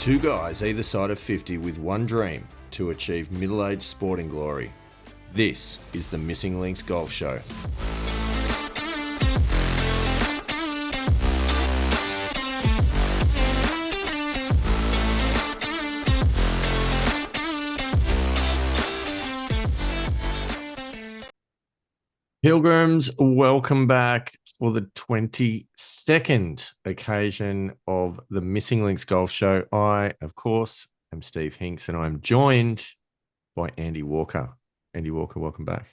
Two guys either side of 50 with one dream to achieve middle-aged sporting glory. This is the Missing Links Golf Show. Pilgrims, welcome back for the 22nd occasion of the Missing Links Golf Show. I, of course, am Steve Hinks, and I'm joined by Andy Walker. Andy Walker, welcome back.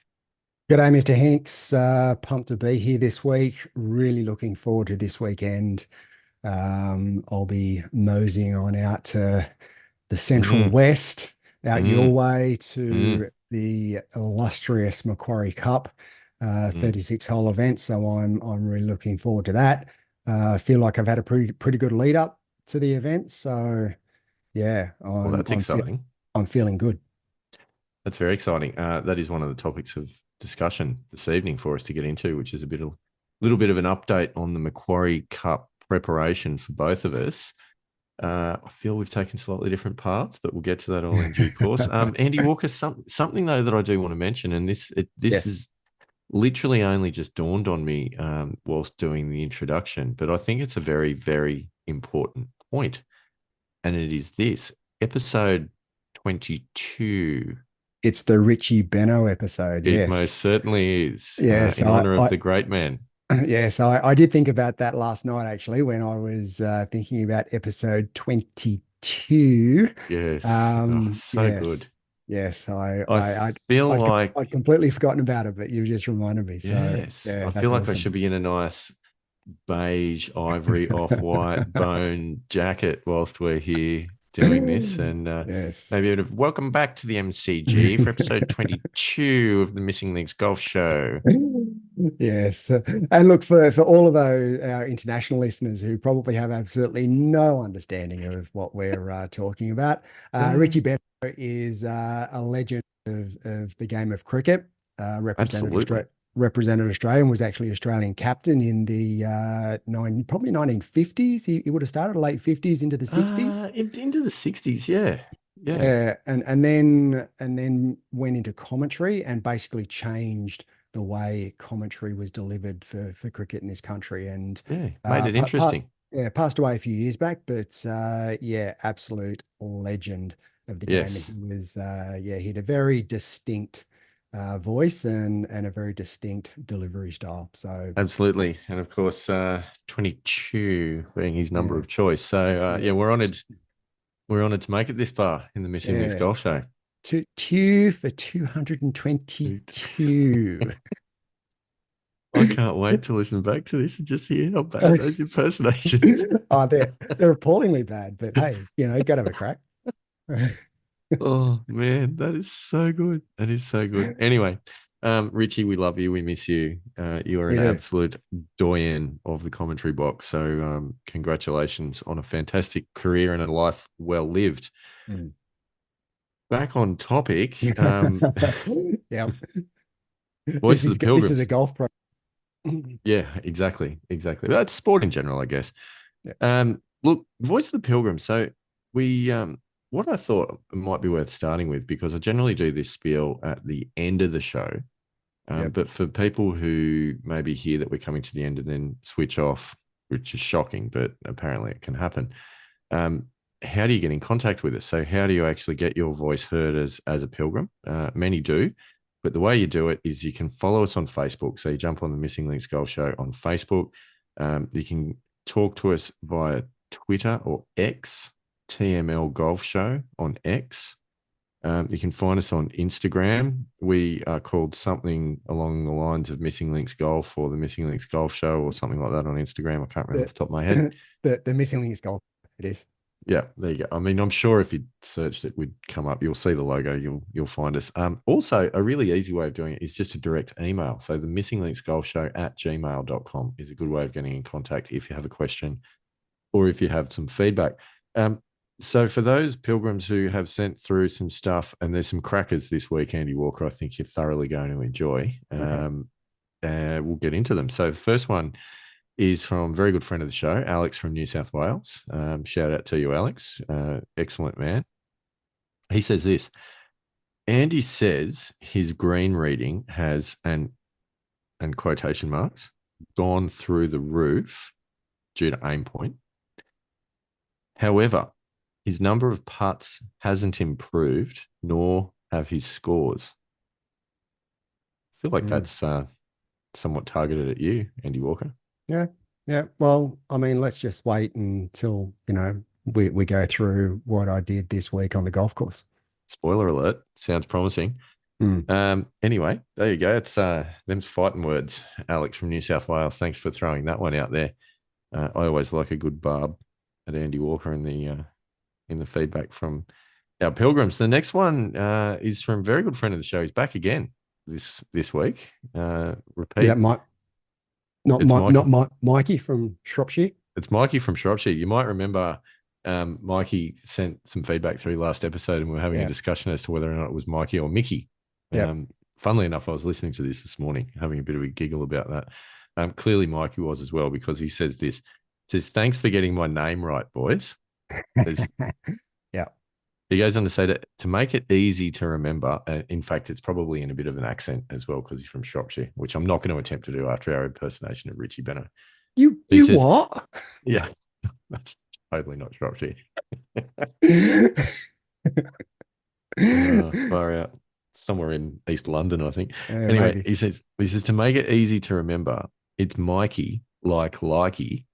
G'day, Mr. Hinks. Pumped to be here this week. Really looking forward to this weekend. I'll be moseying on out to the Central West, out your way to the illustrious Macquarie Cup. 36-hole event, so I'm really looking forward to that. I feel like I've had a pretty good lead up to the event, so yeah, That's exciting. I'm feeling good. That's very exciting. That is one of the topics of discussion this evening for us to get into, which is a little bit of an update on the Macquarie Cup preparation for both of us. I feel we've taken slightly different paths, but we'll get to that all in due course. Andy Walker, something though that I do want to mention, and this Yes. is literally only just dawned on me whilst doing the introduction, but I think it's a very, very important point. And it is this, episode 22. It's the Richie Benaud episode. It Yes. most certainly is. Yes. In honor of the great man. Yes. I did think about that last night, actually, when I was thinking about episode 22. Yes. Yes. Good. Yes, I feel like I'd completely forgotten about it, but you just reminded me. So yes, yeah, I feel like awesome. I should be in a nice beige, ivory, off-white bone jacket whilst we're here doing this. And yes, maybe welcome back to the MCG for episode 22 of the Missing Links Golf Show. Yes, and look, for all of our international listeners who probably have absolutely no understanding of what we're talking about, Richie Benaud is a legend of the game of cricket. Represented Australia and was actually Australian captain in the probably 1950s. He would have started late 50s into the 60s. Into the 60s, yeah. And then went into commentary and basically changed the way commentary was delivered for cricket in this country, and made it interesting. Passed away a few years back, but absolute legend of the game. Yes. He was he had a very distinct voice and a very distinct delivery style. So absolutely, and of course, 22 being his number of choice. So we're honoured. We're honoured to make it this far in the Missing Links Golf Show. Two for 222. I can't wait to listen back to this and just hear how bad those impersonations. They're appallingly bad, but hey, gotta have a crack. Oh man, that is so good. That is so good. Anyway, Richie, we love you. We miss you. You are an absolute doyen of the commentary box. So congratulations on a fantastic career and a life well lived. Back on topic. Yeah. Voice of the Pilgrims. This is a golf pro. Yeah, exactly. That's sport in general, I guess. Yeah. Look, Voice of the Pilgrim. So we what I thought might be worth starting with, because I generally do this spiel at the end of the show. But for people who maybe hear that we're coming to the end and then switch off, which is shocking, but apparently it can happen. How do you get in contact with us? So how do you actually get your voice heard as a pilgrim? Many do, but the way you do it is you can follow us on Facebook. So you jump on the Missing Links Golf Show on Facebook. You can talk to us via Twitter or X, TML Golf Show on X. You can find us on Instagram. We are called something along the lines of Missing Links Golf or the Missing Links Golf Show or something like that on Instagram. I can't remember off the top of my head. The Missing Links Golf, it is. Yeah, there you go. I mean, I'm sure if you searched it, we'd come up. You'll see the logo. You'll find us. Also, a really easy way of doing it is just a direct email. So the missinglinksgolfshow@gmail.com is a good way of getting in contact if you have a question or if you have some feedback. So for those pilgrims who have sent through some stuff, and there's some crackers this week, Andy Walker, I think you're thoroughly going to enjoy. We'll get into them. So the first one is from a very good friend of the show, Alex from New South Wales. Shout out to you, Alex. Excellent man. He says this. Andy says his green reading has and quotation marks gone through the roof due to aim point. However, his number of putts hasn't improved, nor have his scores. I feel like Mm. that's somewhat targeted at you, Andy Walker. Yeah. Yeah. Well, I mean, let's just wait until, we go through what I did this week on the golf course. Spoiler alert. Sounds promising. Mm. Anyway, there you go. It's them's fighting words, Alex from New South Wales. Thanks for throwing that one out there. I always like a good barb at Andy Walker in the feedback from our pilgrims. The next one is from a very good friend of the show. He's back again this week. Is that Repeat. Mike? Not It's Mike, not Mikey. Mikey from Shropshire. It's Mikey from Shropshire. You might remember Mikey sent some feedback through last episode, and we were having a Yeah. discussion as to whether or not it was Mikey or Mickey. Yep. Funnily enough, I was listening to this morning, having a bit of a giggle about that. Clearly, Mikey was as well, because he says this. He says, "Thanks for getting my name right, boys." Yeah. He goes on to say that to make it easy to remember, in fact, it's probably in a bit of an accent as well because he's from Shropshire, which I'm not going to attempt to do after our impersonation of Richie Benaud. He You says, what? yeah, that's totally not Shropshire. Far out. Somewhere in East London, I think. Anyway, Maybe. he says to make it easy to remember, it's Mikey like likey,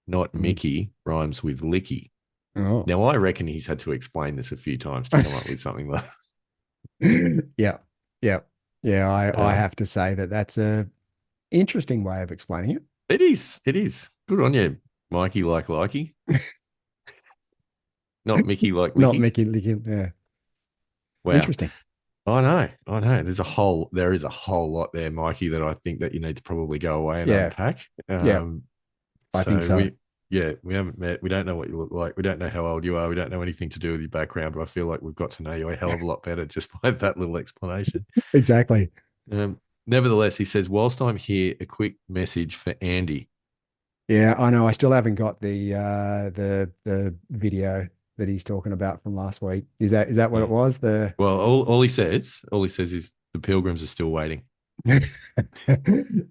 not Mm. Mickey rhymes with licky. Oh. Now I reckon he's had to explain this a few times to come up with something like Yeah. Yeah. Yeah. I um, have to say that that's a interesting way of explaining it. it is. It is. Good on you, Mikey like likey, not Mickey like Not Mickey. Mickey Licky. Yeah. Wow. Interesting. I know. I know. There is a whole lot there, Mikey, that I think that you need to probably go away and Yeah. unpack. Yeah. I think So so. we haven't met. We don't know what you look like. We don't know how old you are. We don't know anything to do with your background. But I feel like we've got to know you a hell of a lot better just by that little explanation. Exactly. Nevertheless, he says, whilst I'm here, a quick message for Andy. Yeah, I know. I still haven't got the video that he's talking about from last week. Is that what Yeah. it was? The Well, all he says is the pilgrims are still waiting.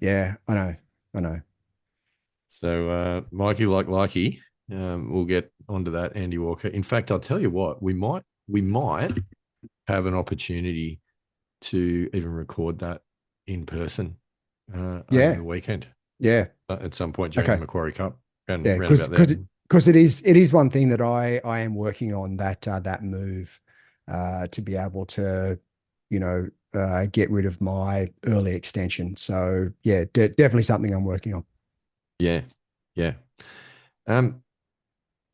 Yeah, I know. I know. So Mikey like likey, we'll get onto that, Andy Walker. In fact, I'll tell you what, we might have an opportunity to even record that in person over Yeah. the weekend Yeah. at some point during the Okay. Macquarie Cup and Yeah, round about then. because it is one thing that I am working on that move to be able to get rid of my early extension. So yeah, definitely something I'm working on. Yeah, yeah. Um,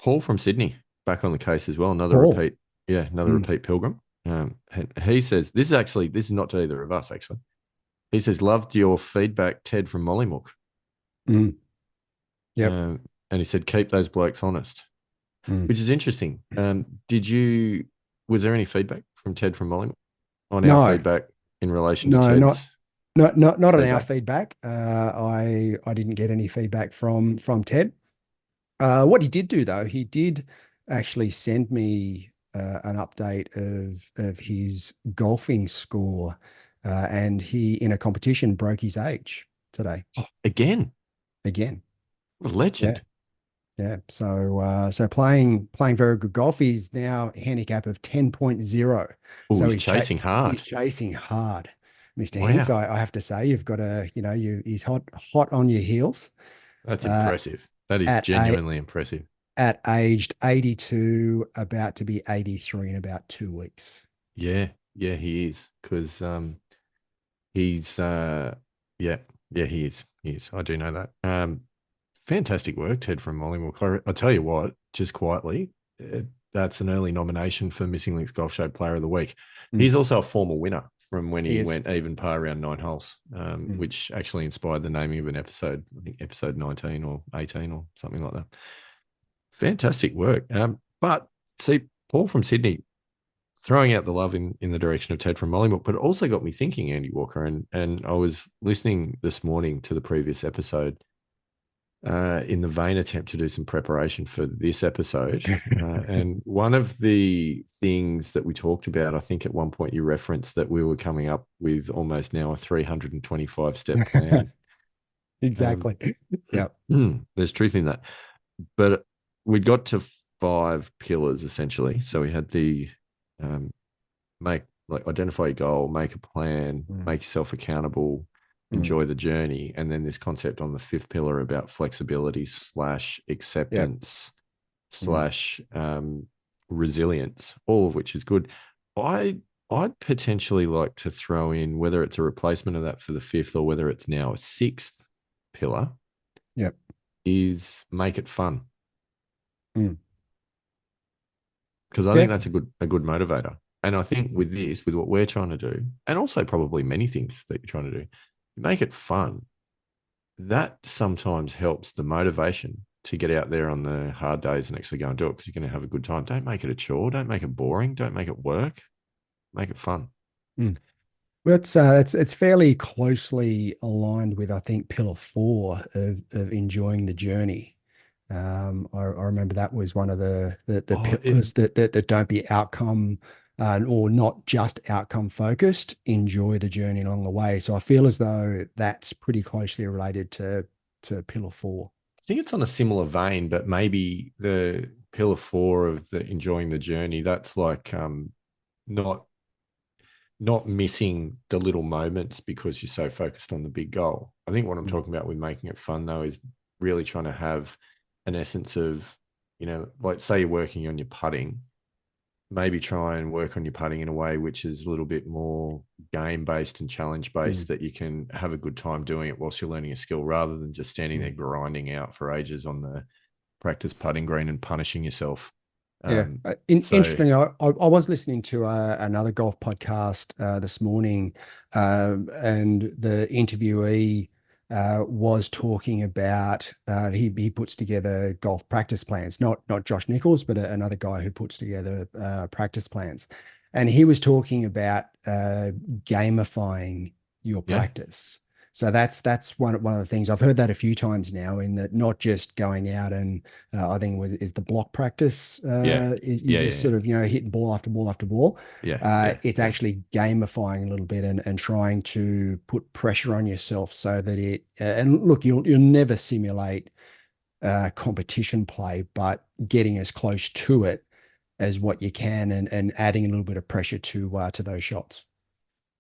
Paul from Sydney back on the case as well. Another Paul. repeat, yeah, another Mm, repeat pilgrim. He says this is not to either of us actually. He says loved your feedback, Ted from Mollymook. mm, yep. Um, and he said keep those blokes honest, Mm. which is interesting. Was there any feedback from Ted from Mollymook on our No, feedback in relation to no, not Ted's not on our feedback? feedback. I didn't get any feedback from Ted. What he did do though, he did actually send me an update of his golfing score, and he in a competition broke his age today Again, again. what a Yeah, legend. yeah. So playing very good golf. He's now handicap of 10.0. Oh, So he's chasing he's hard. chasing hard, Mr. Hinks. Wow, I have to say, you've got he's hot on your heels. that's Uh, impressive. That is at a genuinely impressive. at aged 82, about to be 83 in about 2 weeks. Yeah, yeah, he is because he's yeah, yeah, he is. He is. I do know that. Fantastic work, Ted from Mollymook. I tell you what, just quietly, that's an early nomination for Missing Links Golf Show Player of the Week. Mm, He's also a former winner from when he he is. went even par around 9 holes, Mm. which actually inspired the naming of an episode. I think episode 19 or 18 or something like that. Fantastic work. But see, Paul from Sydney throwing out the love in the direction of Ted from Mollymook, but it also got me thinking, Andy Walker, and I was listening this morning to the previous episode, in the vain attempt to do some preparation for this episode. And one of the things that we talked about, I think at one point you referenced that we were coming up with almost now a 325 step plan. Um, Exactly. Yep. there's truth in that. But we got to five pillars essentially. So we had the um, make like identify your goal, make a plan, Mm, make yourself accountable, mm, enjoy the journey, and then this concept on the fifth pillar about flexibility slash yep. acceptance Mm, slash resilience, all of which is good. I I'd potentially like to throw in whether it's a replacement of that for the fifth or whether it's now a sixth pillar yep. is make it fun Mm, because I think yeah. that's a good motivator. And I think with this, with what we're trying to do, and also probably many things that you're trying to do, make it fun. That sometimes helps the motivation to get out there on the hard days and actually go and do it because you're going to have a good time. Don't make it a chore. Don't make it boring. Don't make it work. Make it fun. Mm. Well, it's fairly closely aligned with, I think, pillar four of enjoying the journey. I remember that was one of the Oh, it, pillars that don't be outcome or not just outcome focused. Enjoy the journey along the way. So I feel as though that's pretty closely related to pillar four. I think it's on a similar vein, but maybe the pillar four of the enjoying the journey, that's like not not missing the little moments because you're so focused on the big goal. I think what I'm Mm, talking about with making it fun though is really trying to have an essence of, like say you're working on your putting, maybe try and work on your putting in a way which is a little bit more game based and challenge mm, based that you can have a good time doing it whilst you're learning a skill rather than just standing there mm. grinding out for ages on the practice putting green and punishing yourself. Yeah, Um, so interesting. I was listening to another golf podcast this morning, and the interviewee was talking about he puts together golf practice plans, not Josh Nichols, but another guy who puts together practice plans, and he was talking about gamifying your yeah, practice. So that's one of the things I've heard that a few times now. In that, not just going out and I think is the block practice. yeah, You yeah, just yeah, sort of hitting ball after ball after ball. yeah, yeah, It's yeah. actually gamifying a little bit and trying to put pressure on yourself so that it and look, you'll never simulate competition play, but getting as close to it as what you can and adding a little bit of pressure to those shots.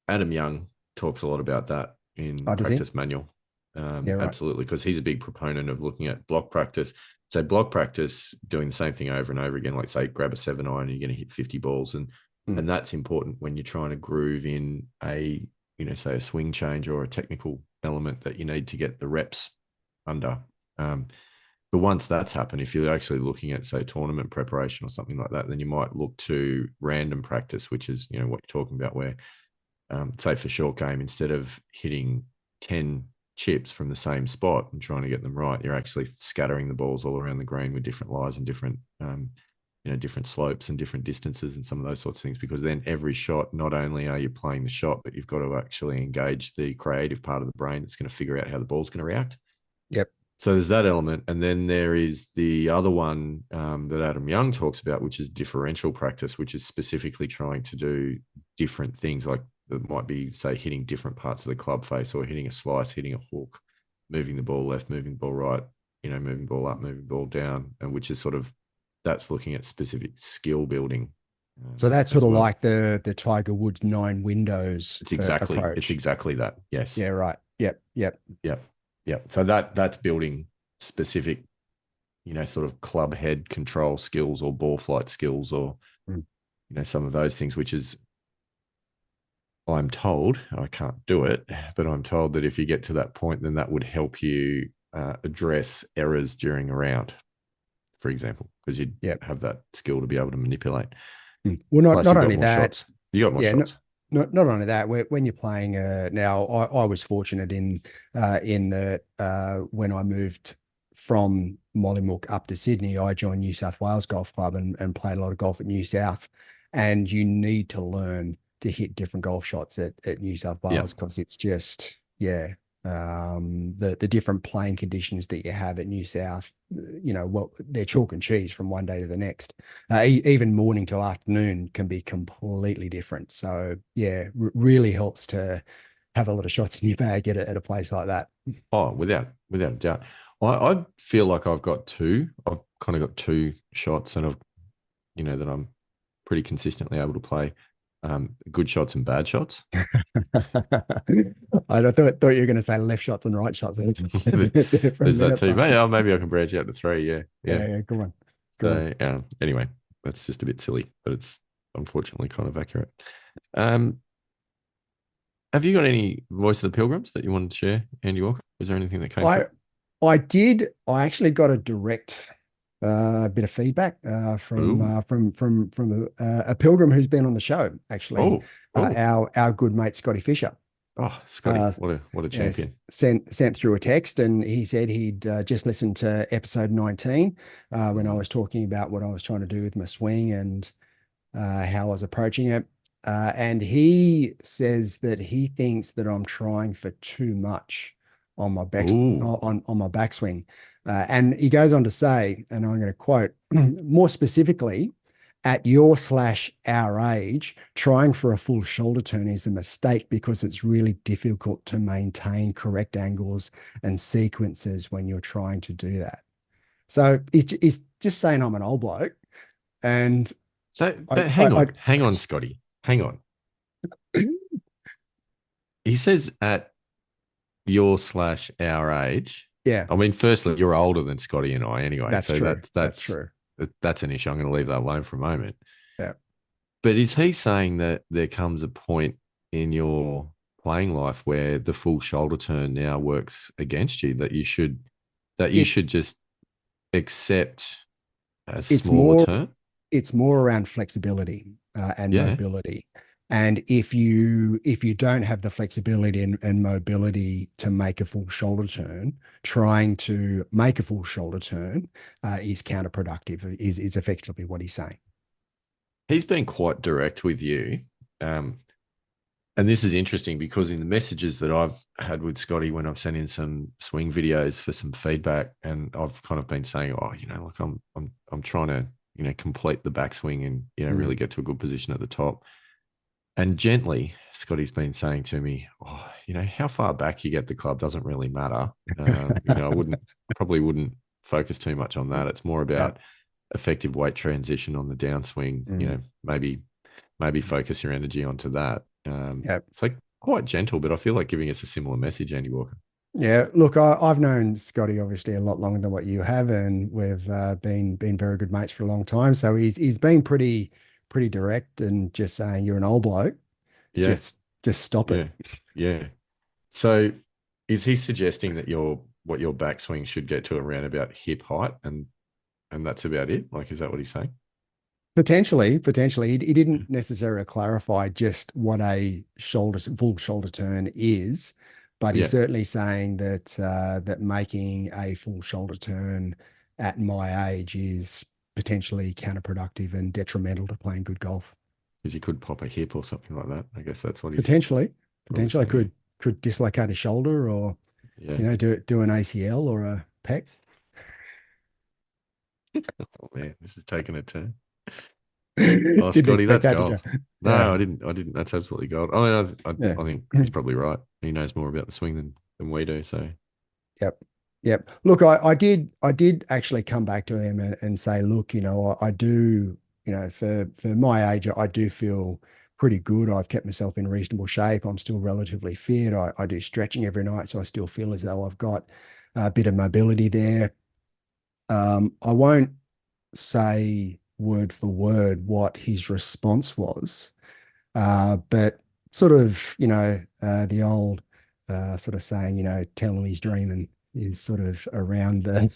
Adam Young talks a lot about that in Oh, does he? practice manual. Yeah, right. Absolutely, because he's a big proponent of looking at block practice. So block practice, doing the same thing over and over again. Like say, grab a 7-iron, and you're going to hit 50 balls, and Mm, and that's important when you're trying to groove in a say a swing change or a technical element that you need to get the reps under. Um, but once that's happened, if you're actually looking at say tournament preparation or something like that, then you might look to random practice, which is what you're talking about, where say for short game, instead of hitting 10 chips from the same spot and trying to get them right, you're actually scattering the balls all around the green with different lies and different, different slopes and different distances and some of those sorts of things. Because then every shot, not only are you playing the shot, but you've got to actually engage the creative part of the brain that's going to figure out how the ball's going to react. yep. So there's that element, and then there is the other one that Adam Young talks about, which is differential practice, which is specifically trying to do different things. Like it might be, say, hitting different parts of the club face, or hitting a slice, hitting a hook, moving the ball left, moving the ball right, moving the ball up, moving the ball down, and which is sort of that's looking at specific skill building So that's sort as of well. like the Tiger Woods nine windows It's approach. exactly that. Yes. Yeah, right. Yep, yep. Yep. Yep. So that's building specific sort of club head control skills or ball flight skills or, Mm. some of those things, which is, I'm told, I can't do it, but I'm told that if you get to that point, then that would help you address errors during a round, for example, because you'd Yep. have that skill to be able to manipulate. Mm. Well, not Plus, not you've got only more that, shots. You got more yeah, shots. not only that, when you're playing now, I was fortunate in that when I moved from Mollymook up to Sydney, I joined New South Wales Golf Club and played a lot of golf at New South. And you need to learn to hit different golf shots at New South Yeah. Wales because it's just, yeah. the different playing conditions that you have at New South. What they're chalk and cheese from one day to the next. Even morning to afternoon can be completely different. So yeah, really helps to have a lot of shots in your bag at a place like that. Oh, without a doubt. I feel like I've got two. I've kind of got two shots, and that I'm pretty consistently able to play good shots and bad shots. I thought you were going to say left shots and right shots there for a There's that minute, too. but Maybe I can branch out to three. Yeah, yeah. yeah, come on, come on. So anyway, that's just a bit silly, but it's unfortunately kind of accurate. Um, have you got any voice of the pilgrims that you wanted to share, Andy Walker? Is there anything that came I through? I did. I actually got a direct bit of feedback Ooh, from a pilgrim who's been on the show. Actually, oh, oh, our good mate Scotty Fisher. Scotty, Uh, what a yes, champion. sent through a text, and he said he'd just listened to episode 19 when I Mm. was talking about what I was trying to do with my swing and how I was approaching it. And he says that he thinks that I'm trying for too much on my Ooh, on my backswing. And he goes on to say, and I'm going to quote more specifically, at your slash our age, trying for a full shoulder turn is a mistake because it's really difficult to maintain correct angles and sequences when you're trying to do that. So he's just saying I'm an old bloke. And so I, but I hang on, Scotty, hang on. He says at your slash our age. yeah, I mean, firstly, you're older than Scotty and I anyway, that's so true. that's That's that's true. that's an issue. I'm going to leave that alone for a moment. Yeah. But is he saying that there comes a point in your playing life where the full shoulder turn now works against you, that you It should just accept a it's smaller more turn? it's more around flexibility and Yeah. mobility. And if you don't have the flexibility and mobility to make a full shoulder turn, trying to make a full shoulder turn is counterproductive, is effectively what he's saying. He's been quite direct with you. Um, and this is interesting because in the messages that I've had with Scotty when I've sent in some swing videos for some feedback, and I've kind of been saying, oh, like I'm trying to, complete the backswing and really Mm. get to a good position at the top. And gently, Scotty's been saying to me, oh, how far back you get the club doesn't really matter. Probably wouldn't focus too much on that. It's more Yeah. about effective weight transition on the downswing. Mm. Maybe focus your energy onto that. Yeah. It's like quite gentle, but I feel like giving us a similar message, Andy Walker. Yeah, look, I've known Scotty obviously a lot longer than what you have, and we've been very good mates for a long time. So he's been pretty direct and just saying you're an old bloke, Yeah, just stop it. yeah, yeah. So is he suggesting that your backswing should get to around about hip height and that's about it? Like, is that what he's saying? Potentially, he didn't necessarily clarify just what a full shoulder turn is, but he's Yeah. certainly saying that that making a full shoulder turn at my age is potentially counterproductive and detrimental to playing good golf. Because he could pop a hip or something like that. I guess that's what he's Potentially, probably I saying. Yeah. could dislocate a shoulder or Yeah. do an ACL or a pec. Oh man, this is taking a turn. Oh, Didn't Scotty, expect that's that, did you? gold. Yeah, No, I didn't. I didn't. That's absolutely gold. I mean, yeah. I think he's probably right. He knows more about the swing than we do. So Yep. Yep. Look, I did actually come back to him and say, look, I do, for my age, I do feel pretty good. I've kept myself in reasonable shape. I'm still relatively fit. I do stretching every night, so I still feel as though I've got a bit of mobility there. I won't say word for word what his response was, but sort of, the old sort of saying, tell him he's dreaming is sort of around the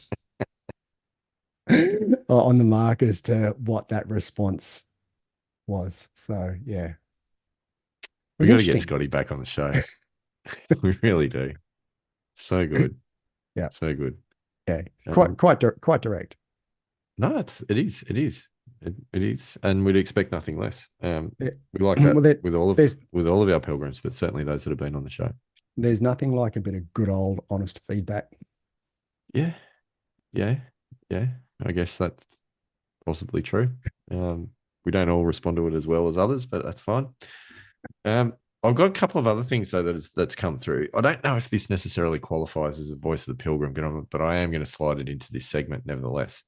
on the mark as to what that response was. So yeah, it we was got to get interesting. Scotty back on the show. We really do. So good. Yeah, So good. yeah, Um, quite direct. no, it is, it is, and we'd expect nothing less. Yeah. We like Well, that with there's all of our pilgrims, but certainly those that have been on the show. There's nothing like a bit of good old honest feedback. Yeah, yeah, yeah. I guess that's possibly true. Um, we don't all respond to it as well as others, but that's fine. Um, I've got a couple of other things though that's come through. I don't know if this necessarily qualifies as a voice of the pilgrim, but I am going to slide it into this segment nevertheless.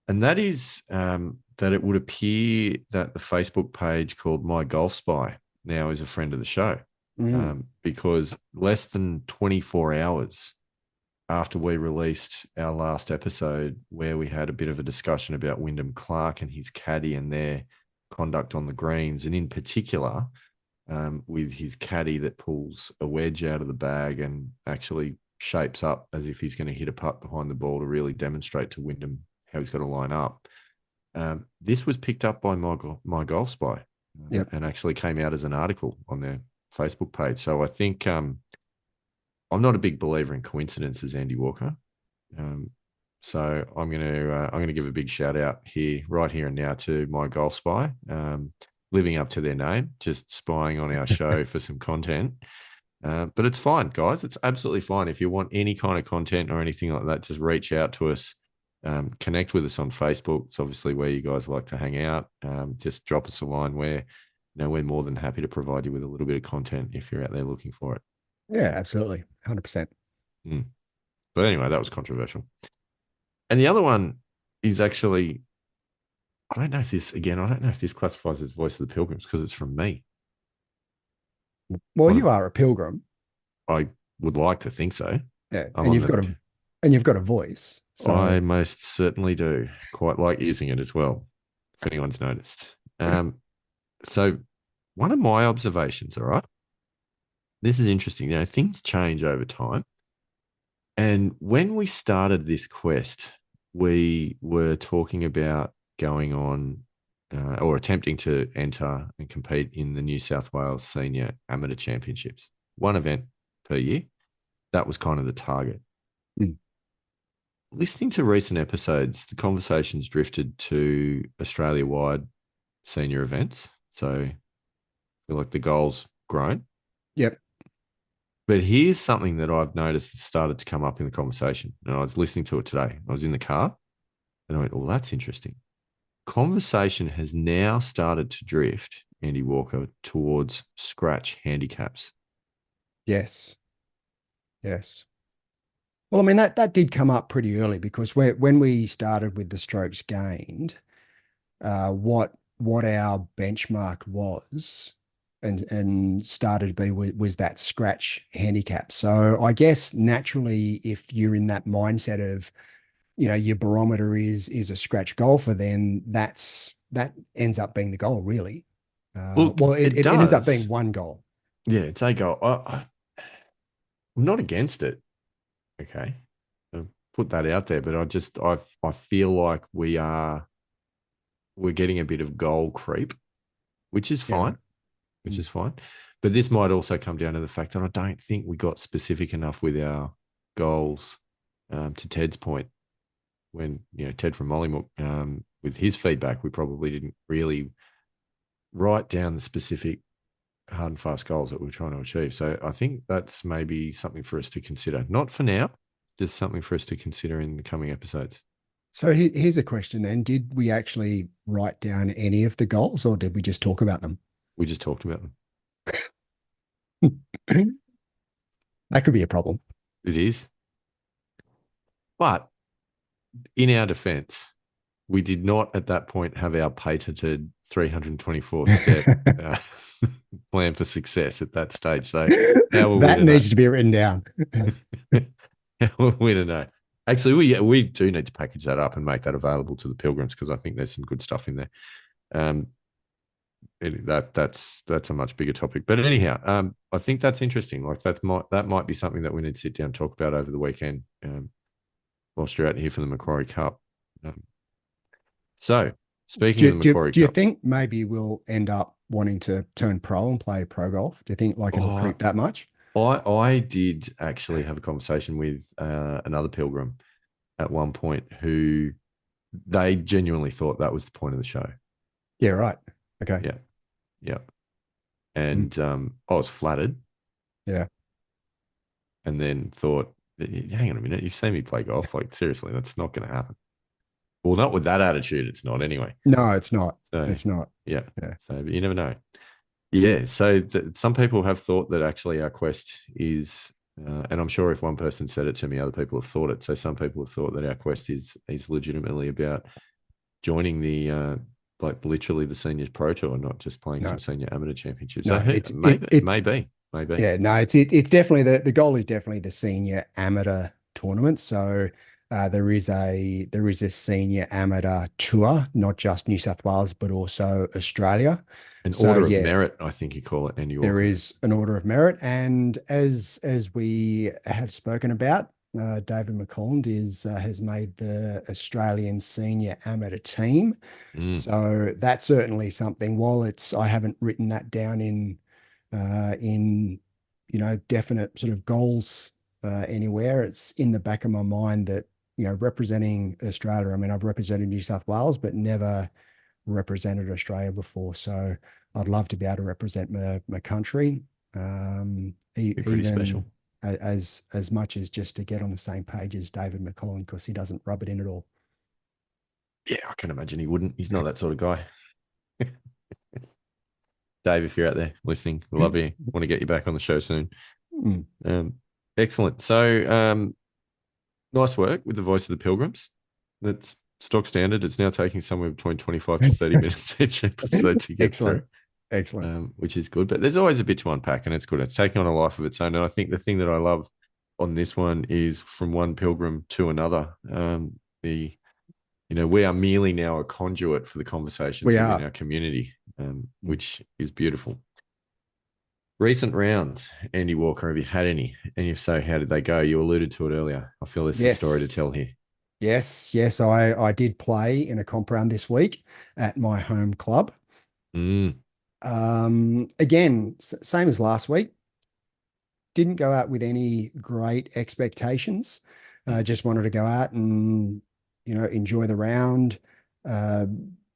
And that is that it would appear that the Facebook page called My Golf Spy now is a friend of the show, Mm, because less than 24 hours after we released our last episode, where we had a bit of a discussion about Wyndham Clark and his caddy and their conduct on the greens, and in particular, with his caddy that pulls a wedge out of the bag and actually shapes up as if he's going to hit a putt behind the ball to really demonstrate to Wyndham how he's got to line up. This was picked up by my golf spy, yep. and actually came out as an article on their Facebook page. So I think I'm not a big believer in coincidences, Andy Walker. Um, so I'm gonna give a big shout out here, right here and now, to my golf spy, living up to their name, just spying on our show for some content. But it's fine, guys. It's absolutely fine. If you want any kind of content or anything like that, just reach out to us. Connect with us on Facebook. It's obviously where you guys like to hang out. Just drop us a line. We're more than happy to provide you with a little bit of content if you're out there looking for it. Yeah, absolutely. 100%. Mm. But anyway, that was controversial. And the other one is actually, I don't know if this classifies as Voice of the Pilgrims because it's from me. Well, One of, you are a pilgrim. I would like to think so. Yeah. I'm on the, And you've got a voice. So I most certainly do. Quite like using it as well, if anyone's noticed. So one of my observations, all right, this is interesting. Things change over time. And when we started this quest, we were talking about going on or attempting to enter and compete in the New South Wales Senior Amateur Championships, one event per year. That was kind of the target. mm, Listening to recent episodes, the conversations drifted to Australia wide senior events. So I feel like the goal's grown. yep. But here's something that I've noticed has started to come up in the conversation. And I was listening to it today. I was in the car and I went, well, that's interesting. Conversation has now started to drift, Andy Walker, towards scratch handicaps. Yes. Yes. Well, I mean that did come up pretty early because when we started with the strokes gained, what our benchmark was and started to be was that scratch handicap. So I guess naturally, if you're in that mindset of, your barometer is a scratch golfer, then that ends up being the goal, really. Look, Well, it, it it ends up being does. one goal. Yeah, it's a goal. I'm not against it. Okay. I'll put that out there, but I feel like we're getting a bit of goal creep, which is Yeah, fine, right. which Mm. is fine. But this might also come down to the fact that I don't think we got specific enough with our goals. To Ted's point, when Ted from Mollymook, with his feedback, we probably didn't really write down the specific hard and fast goals that we're trying to achieve. So I think that's maybe something for us to consider. Not for now, just something for us to consider in the coming episodes. So here's a question then. Did we actually write down any of the goals or did we just talk about them? We just talked about them. That could be a problem. It is. But in our defense, we did not at that point have our patented 324 step plan for success at that stage. So how were we That to know? needs to be written down. How were we to know? Actually, we do need to package that up and make that available to the pilgrims because I think there's some good stuff in there. Um, that's a much bigger topic. But anyhow, I think that's interesting. Like that might be something that we need to sit down and talk about over the weekend, whilst you're out here for the Macquarie Cup. Um, so speaking Do, of the do, Macquarie do you Cup, think maybe we'll end up wanting to turn pro and play pro golf? Do you think like it'll oh, creep that much? I did actually have a conversation with another pilgrim at one point who they genuinely thought that was the point of the show. Yeah, right. Okay. Yeah, yeah, Mm, and I was flattered. yeah. and then thought, hang on a minute, you've seen me play golf. Like, seriously, that's not going to happen. Well, not with that attitude. It's not anyway. No, it's not. So, It's not. yeah. Yeah. So, but you never know. Yeah. So, some people have thought that actually our quest is, and I'm sure if one person said it to me, other people have thought it. So, some people have thought that our quest is legitimately about joining the like literally the seniors pro tour, not just playing some No, senior amateur championships. So, no, who, it's maybe, it maybe. yeah, no, it's definitely the goal is definitely the senior amateur tournament. So there is a senior amateur tour, not just New South Wales, but also Australia. An So order of yeah, merit, I think you call it, Andy there Walker. is an order of merit, and as we have spoken about, David McCollum is has made the Australian senior amateur team. Mm, So that's certainly something. While it's I haven't written that down in definite sort of goals anywhere. It's in the back of my mind that representing Australia. I mean, I've represented New South Wales, but never represented Australia before. So I'd love to be able to represent my country, be pretty even special. as much as just to get on the same page as David McCollum because he doesn't rub it in at all. Yeah, I can imagine he wouldn't. He's not that sort of guy. Dave, if you're out there listening, we love you. Want to get you back on the show soon. Mm. Um, Excellent. So, nice work with the voice of the Pilgrims. That's stock standard. It's now taking somewhere between 25 to 30 minutes each episode to get Excellent. through, Excellent. which is good. But there's always a bit to unpack, and it's good. It's taking on a life of its own. And I think the thing that I love on this one is from one pilgrim to another. The we are merely now a conduit for the conversations We within are. our community, Mm. which is beautiful. Recent rounds, Andy Walker, have you had any? And if so, how did they go? You alluded to it earlier. I feel there's a story to tell Yes. here. Yes. I did play in a comp round this week at my home club. Mm. Again, same as last week. Didn't go out with any great expectations. Just wanted to go out and enjoy the round. Uh,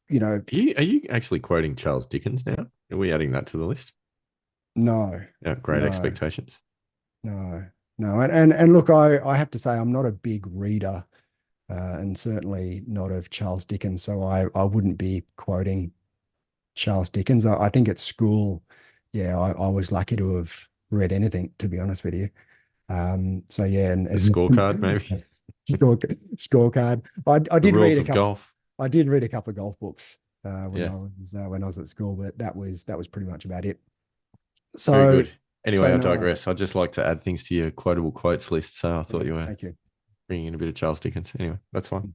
you know, Are you actually quoting Charles Dickens now? Are we adding that to the list? no, Great no, expectations. no, no. And look, I have to say I'm not a big reader, and certainly not of Charles Dickens. So I wouldn't be quoting Charles Dickens. I think at school, yeah, I was lucky to have read anything, to be honest with you. So yeah, The and scorecard, maybe. scorecard. I The did read rules a of couple. golf. I did read a couple of golf books Yeah, when I was at school, but that was pretty much about it. very So good. Anyway, so I no, digress. I just like to add things to your quotable quotes list. So I thought yeah, you were thank you. bringing in a bit of Charles Dickens. Anyway, that's fine.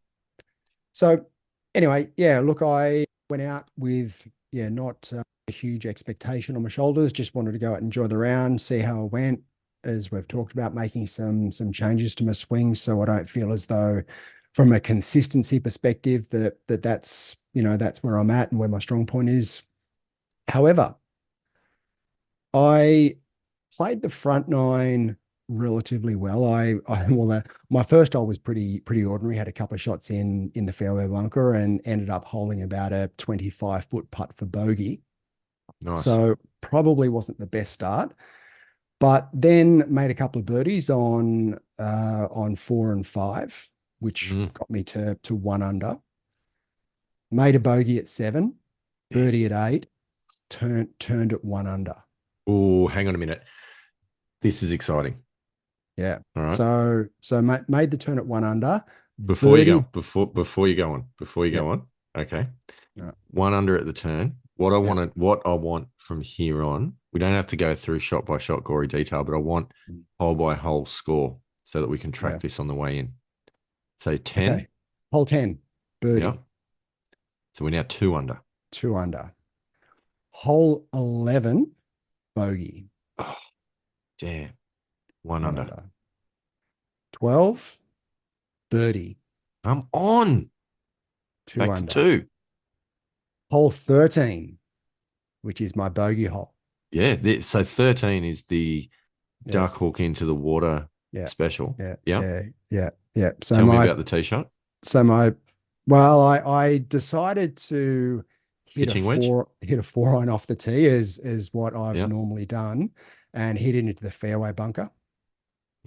So anyway, yeah, look, I went out with not a huge expectation on my shoulders. Just wanted to go out and enjoy the round, see how it went. As we've talked about, making some changes to my swing, so I don't feel as though, from a consistency perspective, that's where I'm at and where my strong point is. However, I played the front nine relatively well. My first hole was pretty ordinary. Had a couple of shots in the fairway bunker and ended up holding about a 25-foot putt for bogey. Nice. So probably wasn't the best start. But then made a couple of birdies on 4 and 5, which Mm. got me to 1 under. Made a bogey at 7, birdie at 8, turned at 1 under. Oh, hang on a minute. This is exciting. Yeah. All right. So made the turn at 1 under, Before you go, birdie. before you Yep. go on. Okay. No, 1 under at the turn. yep. What I want from here on, we don't have to go through shot by shot gory detail, but I want Mm. hole by hole score so that we can track Yeah. this on the way in. So 10. Okay. Hole 10, Yeah. birdie, So we're now 2 under. 2 under. Hole 11, bogey, Oh, damn. One one under. under. 12, birdie, I'm on. two Back to under. two. Hole 13, which is my bogey hole. Yeah. So 13 is the duck Yes. hook into the water Yeah. special. Yeah. Yeah. Yeah. Yeah. Yeah. Tell me about the tee shot. So my, well, I decided to Pitching wedge. hit a 4 iron off the tee as what I've Yeah. normally done and hit it into the fairway bunker.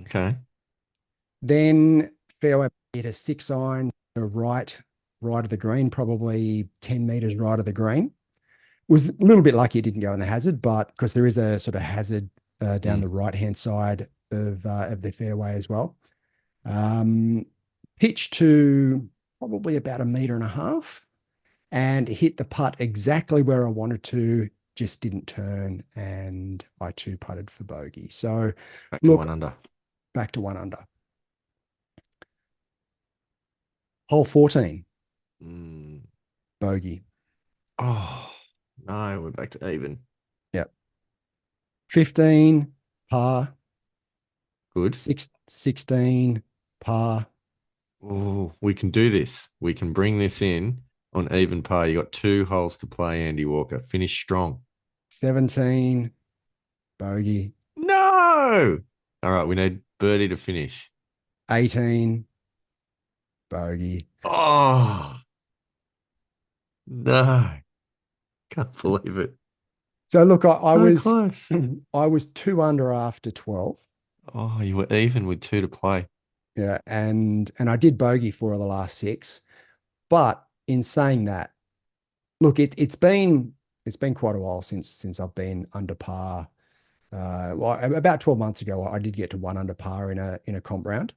Okay. Then fairway hit a 6 iron to right of the green, probably 10 meters right of the green. Was a little bit lucky it didn't go in the hazard, but because there is a sort of hazard down Mm. the right hand side of the fairway as well. Um, Pitched to probably about a meter and a half and hit the putt exactly where I wanted to, just didn't turn, and I two putted for bogey. So, Back to one look, under. back to one under. Hole 14, Mm. bogey. Oh, no, we're back to even. Yep. 15, par. Good. 16, par. Oh, we can do this. We can bring this in on even par. You got 2 holes to play, Andy Walker. Finish strong. 17, bogey. No. All right, we need birdie to finish. 18, bogey. Oh, no. Can't believe it. So look, I So was close. I was two under after 12. Oh, you were even with 2 to play. Yeah, and I did bogey 4 of the last 6. But in saying that, look, it's been quite a while since I've been under par. Well, about 12 months ago, I did get to one under par in a comp round.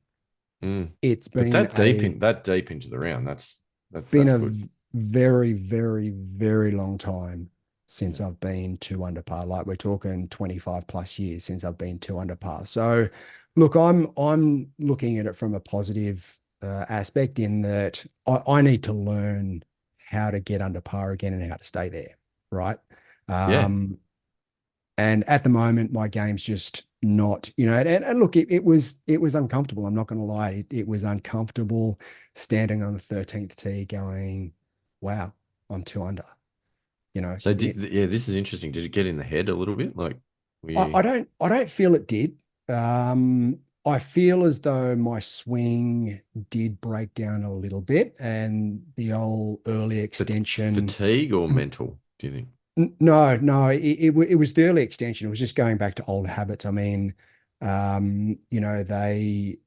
Mm. It's But been a that deep into the round, been that's a good. very, very, very long time since Yeah. I've been two under par. Like we're talking 25 plus years since I've been two under par. So look, I'm looking at it from a positive aspect in that I need to learn how to get under par again and how to stay there. Right. Yeah. And at the moment, my game's just not, and look, it was uncomfortable. I'm not going to lie. It was uncomfortable standing on the 13th tee going, wow, I'm two under. You know, So it, yeah, this is interesting. Did it get in the head a little bit? Like were I, you I don't, I don't feel it did. I feel as though my swing did break down a little bit and the old early extension. fatigue or mental, do you think? No, no, it was the early extension. It was just going back to old habits. I mean, they,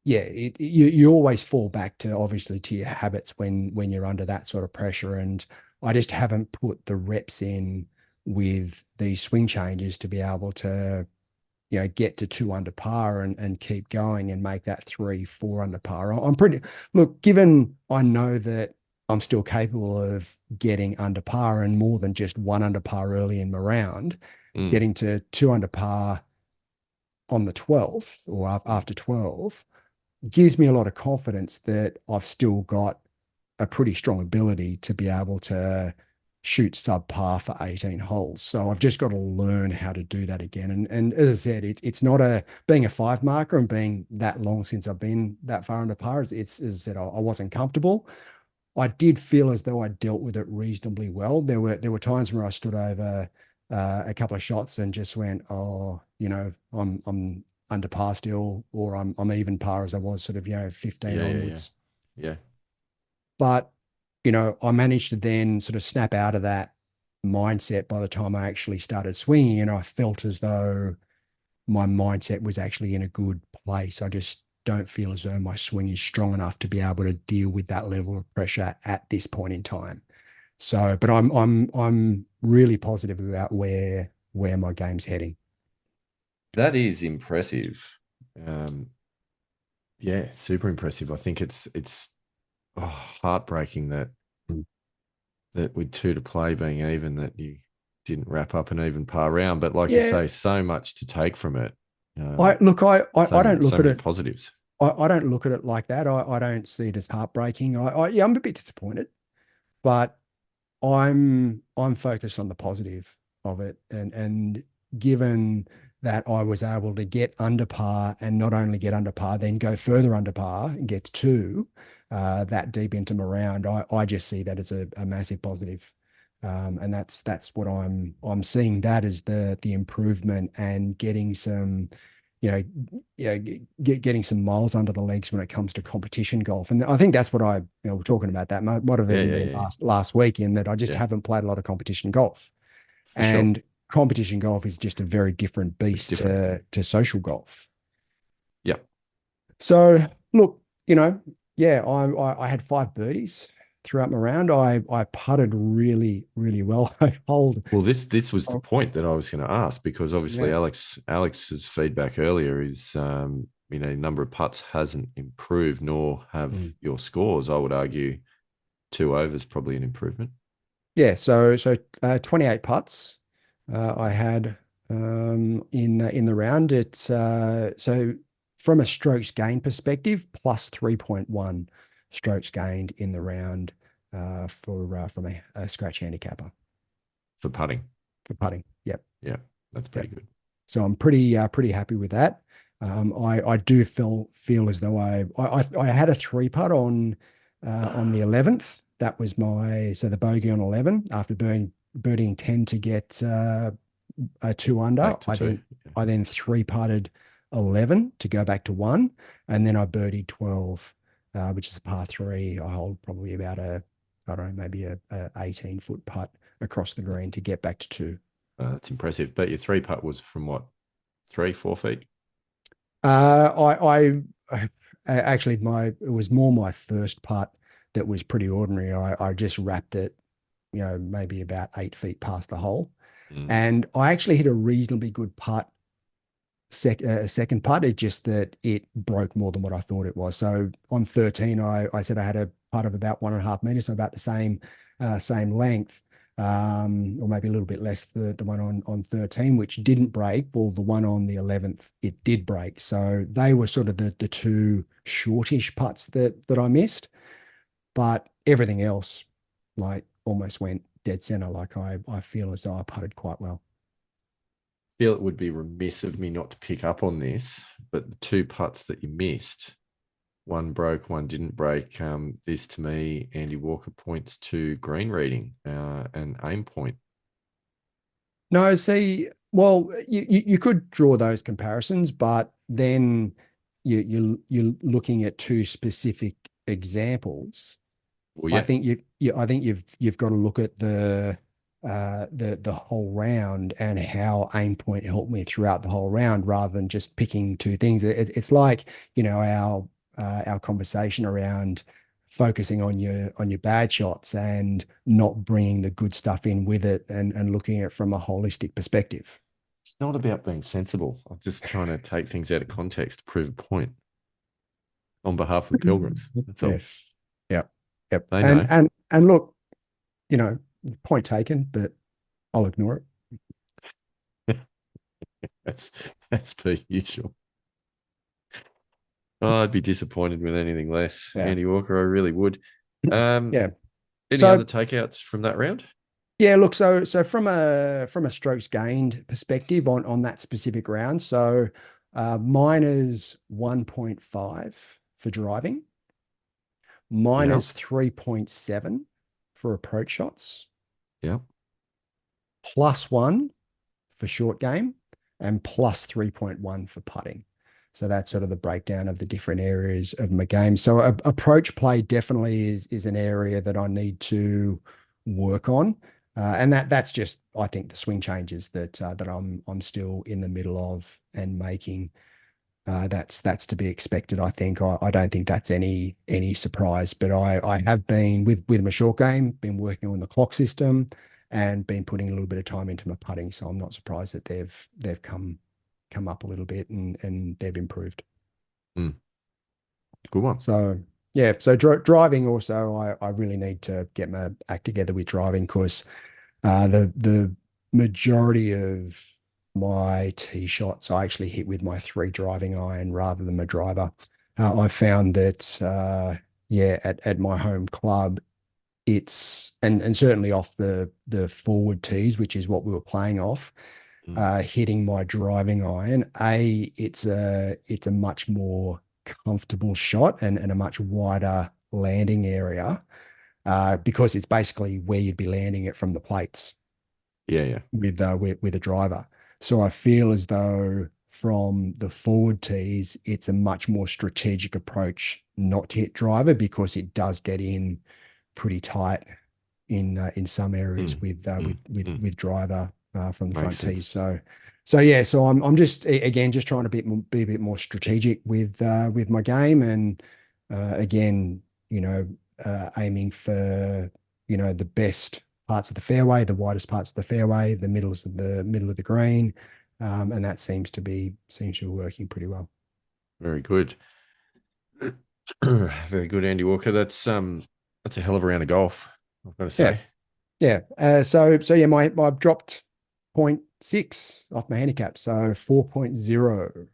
yeah, you always fall back to obviously to your habits when you're under that sort of pressure. And I just haven't put the reps in with these swing changes to be able to get to two under par and keep going and make that 3, 4 under par. I'm pretty, look, given I know that I'm still capable of getting under par and more than just one under par early in my round, Mm, getting to two under par on the 12th or mm. after 12 gives me a lot of confidence that I've still got a pretty strong ability to be able to shoot subpar for 18 holes. So I've just got to learn how to do that again. And as I said, it's not a being a five marker and being that long since I've been that far under par. It's as I said, I wasn't comfortable. I did feel as though I dealt with it reasonably well. There were times where I stood over a couple of shots and just went, oh, I'm under par still, or I'm even par as I was sort of 15 Yeah, yeah, yeah. onwards. Yeah. But, I managed to then sort of snap out of that mindset by the time I actually started swinging. And I felt as though my mindset was actually in a good place. I just don't feel as though my swing is strong enough to be able to deal with that level of pressure at this point in time. So, but I'm really positive about where my game's heading. That is impressive. Um, yeah, super impressive. I think it's heartbreaking Mm. that with 2 to play being even, that you didn't wrap up an even par round. But like you Yeah, say, so much to take from it. I look, I don't So look at many it. positives. I don't look at it like that. I don't see it as heartbreaking. Yeah, I'm a bit disappointed, but I'm focused on the positive of it, and given that I was able to get under par and not only get under par, then go further under par and get to two that deep into my round, I just see that as a massive positive. And that's what I'm seeing that as the improvement and getting some, you know, getting some miles under the legs when it comes to competition golf. And I think that's what we're talking about that might have Yeah, even yeah, been yeah, yeah. last week in that I just Yeah, haven't played a lot of competition golf. for sure. And competition golf is just a very different It's beast different. to social golf. So look, yeah, I had five birdies throughout my round. I putted really, really well. I hold. Well, this was the Oh, point that I was going to ask because obviously yeah. Alex's feedback earlier is number of putts hasn't improved, nor have Mm. your scores. I would argue 2 overs probably an improvement. Yeah, so 28 putts I had in the round. It's so from a strokes gained perspective, plus 3.1 strokes gained in the round for from a scratch handicapper For putting. for putting. Yep, Yeah, that's yep. pretty good. So I'm pretty happy with that. I do feel as though I had a three putt on the 11th. That was the bogey on 11 after birdieing 10 to get a two under. Back to two. Yeah. I then three putted 11 to go back to one, and then I birdied 12, which is a par three. I hold probably about I don't know, maybe a 18-foot putt across the green to get back to two. That's impressive. But your three putt was from what, 3, 4 feet? I actually it was more my first putt that was pretty ordinary. I just wrapped it, maybe about 8 feet past the hole, Mm. and I actually hit a reasonably good putt second putt. It's just that it broke more than what I thought it was. So on 13, I said I had a putt of about 1.5 meters, so about the same length, or maybe a little bit less. The one on 13, which didn't break. Well, the one on the 11th, it did break. So they were sort of the two shortish putts that I missed, but everything else like almost went dead center. Like I feel as though I putted quite well. Feel it would be remiss of me not to pick up on this, but the two putts that you missed, one broke, one didn't break. This to me, Andy Walker points to green reading and aim point. No, see, well, you could draw those comparisons, but then you're looking at two specific examples. Well, I yeah, think I think you've got to look at the whole round and how aim point helped me throughout the whole round, rather than just picking two things. It's like our conversation around focusing on your bad shots and not bringing the good stuff in with it, and looking at it from a holistic perspective. it's not about being sensible. I'm just trying to take things out of context to prove a point on behalf of pilgrims. That's all. Yes. Yep. Yep. They And know. and look, you know, point taken, but I'll ignore it. that's that's per usual. Oh, I'd be disappointed with anything less, Yeah. Andy Walker. I really would. Um, Yeah. any other So takeouts from that round? yeah, look, so from a strokes gained perspective on that specific round, so mine is 1.5 for driving, mine Yeah, is 3.7 for approach shots, yeah. +1 for short game, and plus 3.1 for putting. So that's sort of the breakdown of the different areas of my game. So approach play definitely is an area that I need to work on. And that's just, I think, the swing changes that I'm still in the middle of and making. That's to be expected. I think I don't think that's any surprise. But I have been with my short game, been working on the clock system, and been putting a little bit of time into my putting. So I'm not surprised that they've come up a little bit, and they've improved. Mm, good one. So yeah, so driving also, I really need to get my act together with driving, because the majority of my tee shots I actually hit with my three driving iron rather than my driver. I found that yeah, at my home club, it's and certainly off the forward tees, which is what we were playing off, Mm, hitting my driving iron, it's a much more comfortable shot, and a much wider landing area, because it's basically where you'd be landing it from the plates yeah, yeah. with a driver. So I feel as though from the forward tees, it's a much more strategic approach not to hit driver, because it does get in pretty tight in some areas Mm, with mm, mm. driver from the Makes front tees. sense. So So yeah, so I'm just again just trying to be a bit more strategic with my game, and again, you know, aiming for the best parts of the fairway, the widest parts of the fairway, the middle of the green, and that seems to be working pretty well. Very good. Very good, Andy Walker. That's a hell of a round of golf, I've got to Yeah, say. yeah. So yeah, my I've dropped point 0.6 off my handicap, so 4.0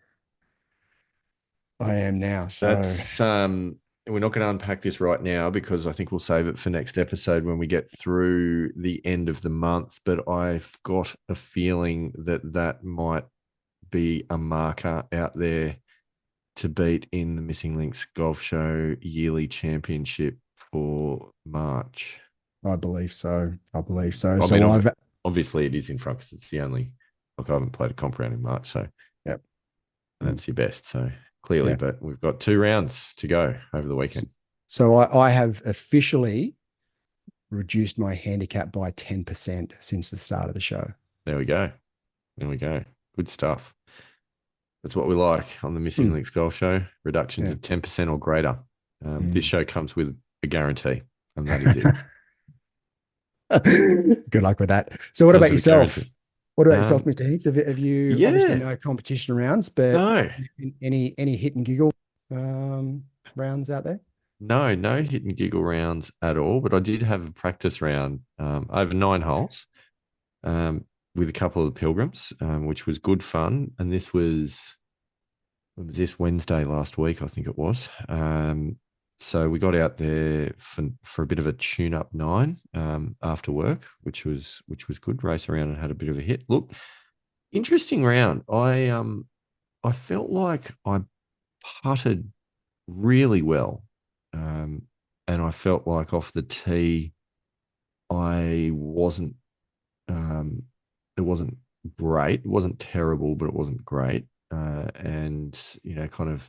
I am now. So That's we're not going to unpack this right now because I think we'll save it for next episode when we get through the end of the month. But I've got a feeling that that might be a marker out there to beat in the Missing Links Golf Show yearly championship for March. I believe so. I believe so. I mean, So I've obviously it is in front because it's the only, like I haven't played a comp round in March. So Yep. Mm, that's your best. So clearly, yeah. but we've got 2 rounds to go over the S- weekend. So I have officially reduced my handicap by 10% since the start of the show. There we go. There we go. Good stuff. That's what we like on the Missing Mm, Links Golf Show. Reductions yeah. of 10% or greater. This Mm. show comes with a guarantee, and that is it. Good luck with that. So what Comes about with a guarantee. yourself? What about yourself, Um, Mr. Hinks? Have you obviously yeah, no competition rounds, but no, any hit and giggle rounds out there? no hit and giggle rounds at all. But I did have a practice round over 9 holes with a couple of the Pilgrims, which was good fun. And this was, when was this, Wednesday last week, I think it was. So we got out there for a bit of a tune-up nine after work, which was good. Race around and had a bit of a hit. Look, interesting round. I felt like I putted really well, um, and I felt like off the tee I wasn't. It wasn't great. It wasn't terrible, but it wasn't great. And kind of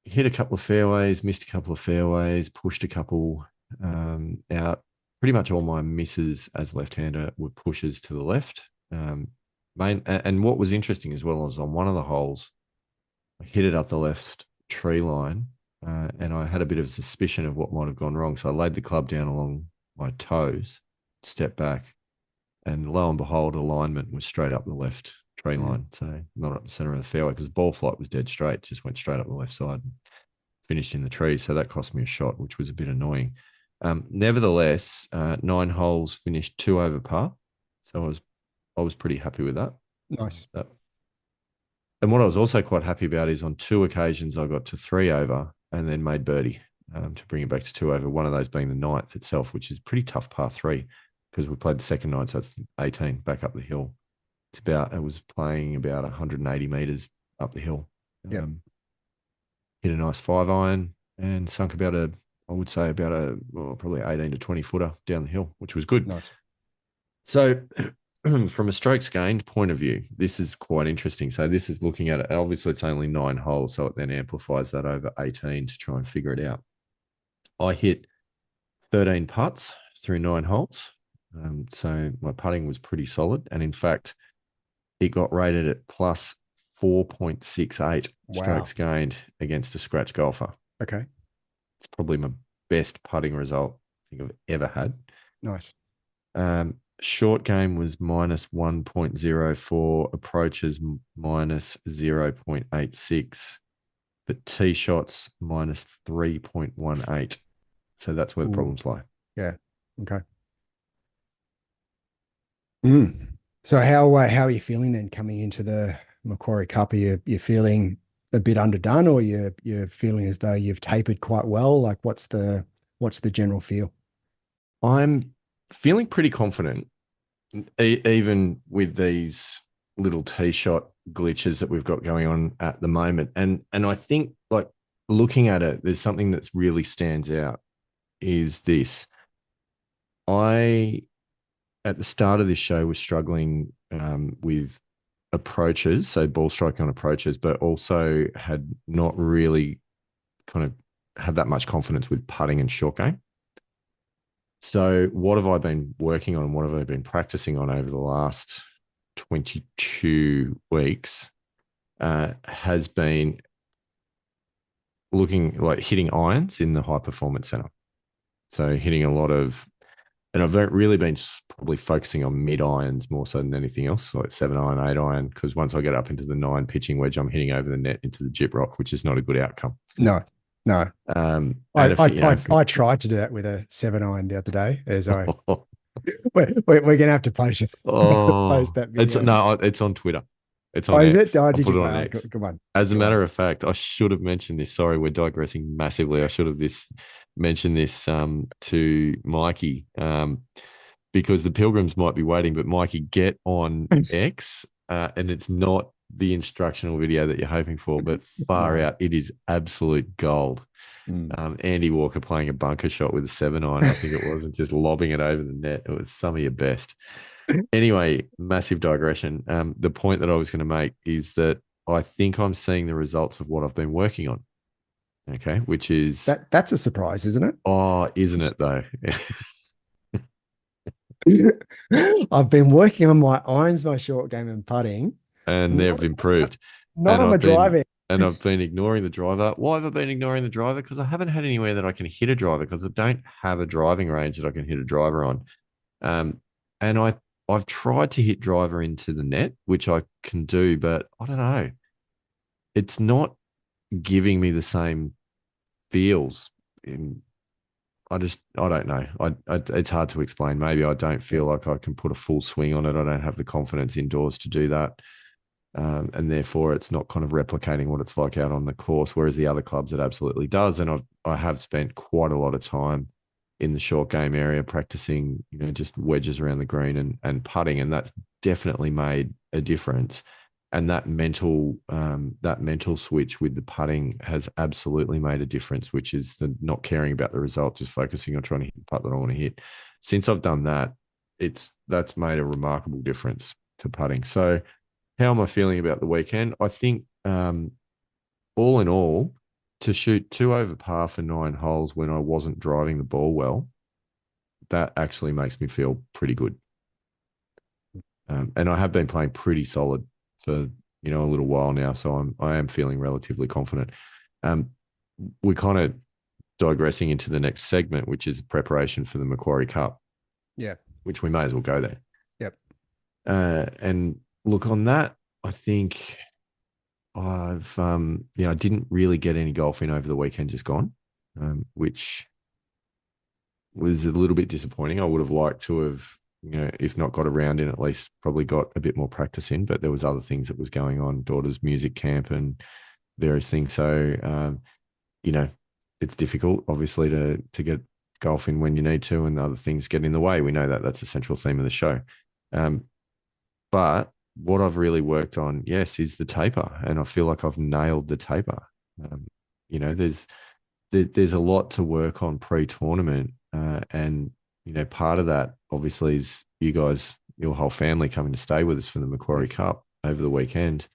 hit a couple of fairways, missed a couple of fairways, pushed a couple out. Pretty much all my misses as left-hander were pushes to the left. And what was interesting as well is on one of the holes, I hit it up the left tree line, and I had a bit of suspicion of what might have gone wrong. So I laid the club down along my toes, stepped back, and lo and behold, alignment was straight up the left tree Mm, line. So not up the center of the fairway because the ball flight was dead straight, just went straight up the left side and finished in the tree. So that cost me a shot, which was a bit annoying. Nevertheless, 9 holes finished 2 over par. So I was pretty happy with that. nice. That And what I was also quite happy about is on 2 occasions I got to 3 over and then made birdie to bring it back to 2 over. One of those being the ninth itself, which is pretty tough par three because we played the second nine, so it's 18 back up the hill. It was playing about 180 meters up the hill. Yep. Hit a nice 5 iron and sunk I would say about probably 18 to 20 footer down the hill, which was good. Nice. So from a strokes gained point of view, this is quite interesting. So this is looking at it. Obviously, it's only 9 holes, so it then amplifies that over 18 to try and figure it out. I hit 13 putts through 9 holes. So my putting was pretty solid. And in fact, it got rated at plus 4.68 Wow. strokes gained against a scratch golfer. Okay. It's probably my best putting result I think I've ever had. Nice. Short game was minus 1.04, approaches minus 0.86, but tee shots minus 3.18. So that's where the Ooh. problems lie. Yeah. Okay. Mm. So how are you feeling then coming into the Macquarie Cup? Are you feeling a bit underdone, or you're feeling as though you've tapered quite well? Like what's the general feel? I'm feeling pretty confident, even with these little tee shot glitches that we've got going on at the moment. And I think, like, looking at it, there's something that really stands out is this. I at the start of this show was struggling with approaches, so ball striking on approaches, but also had not really kind of had that much confidence with putting and short game. So what have I been working on? What have I been practicing on over the last 22 weeks has been looking like hitting irons in the high performance center. So hitting a lot of, and I've really been probably focusing on mid irons more so than anything else, like 7 iron, 8 iron, because once I get up into the 9 pitching wedge, I'm hitting over the net into the jip rock, which is not a good outcome. No, no. And I if you know, I tried to do that with a 7 iron the other day. As I we're gonna have to post it, post oh, that it's video. no, it's on Twitter. It's Oh, on is it? X. Oh, I'll did put you? it on Oh, X. good one. As a Good one. matter of fact, I should have mentioned this. Sorry, we're digressing massively. I should have mentioned this to Mikey because the Pilgrims might be waiting, but Mikey, get on X, and it's not the instructional video that you're hoping for, but far No. out, it is absolute gold. Mm. Andy Walker playing a bunker shot with a 7 iron, I think it was, and just lobbing it over the net. It was some of your best. Anyway, massive digression. The point that I was going to make is that I think I'm seeing the results of what I've been working on. Okay, which is, That's a surprise, isn't oh, isn't it though? it? I've been working on my irons, my short game, and putting. And Not they've improved. not And on my driving. I've been ignoring the driver. Why have I been ignoring the driver? Because I haven't had anywhere that I can hit a driver because I don't have a driving range that I can hit a driver on. Um, and I've tried to hit driver into the net, which I can do, but I don't know. It's not giving me the same feels. In I don't know. It's hard to explain. Maybe I don't Yeah. feel like I can put a full swing on it. I don't have the confidence indoors to do that. And therefore it's not kind of replicating what it's like out on the course. Whereas the other clubs, it absolutely does. And I have spent quite a lot of time in the short game area practicing, just wedges around the green and putting, and that's definitely made a difference. And that mental switch with the putting has absolutely made a difference, which is the not caring about the result, just focusing on trying to hit the putt that I want to hit. Since I've done that, that's made a remarkable difference to putting. So how am I feeling about the weekend? I think all in all, to shoot 2 over par for 9 holes when I wasn't driving the ball well, that actually makes me feel pretty good. And I have been playing pretty solid for a little while now, so I am feeling relatively confident. Um, we're kind of digressing into the next segment, which is preparation for the Macquarie Cup, Yeah. which we may as well go there. Yep. And look, on that, I think I didn't really get any golf in over the weekend just gone, which was a little bit disappointing. I would have liked to have, if not got a round in, at least probably got a bit more practice in. But there was other things that was going on, daughter's music camp and various things. So, it's difficult, obviously, to get golf in when you need to, and other things get in the way. We know that that's a central theme of the show. But what I've really worked on, yes, is the taper, and I feel like I've nailed the taper. Um, there's a lot to work on pre-tournament, and part of that obviously is you guys, your whole family coming to stay with us for the Macquarie Yes. Cup over the weekend.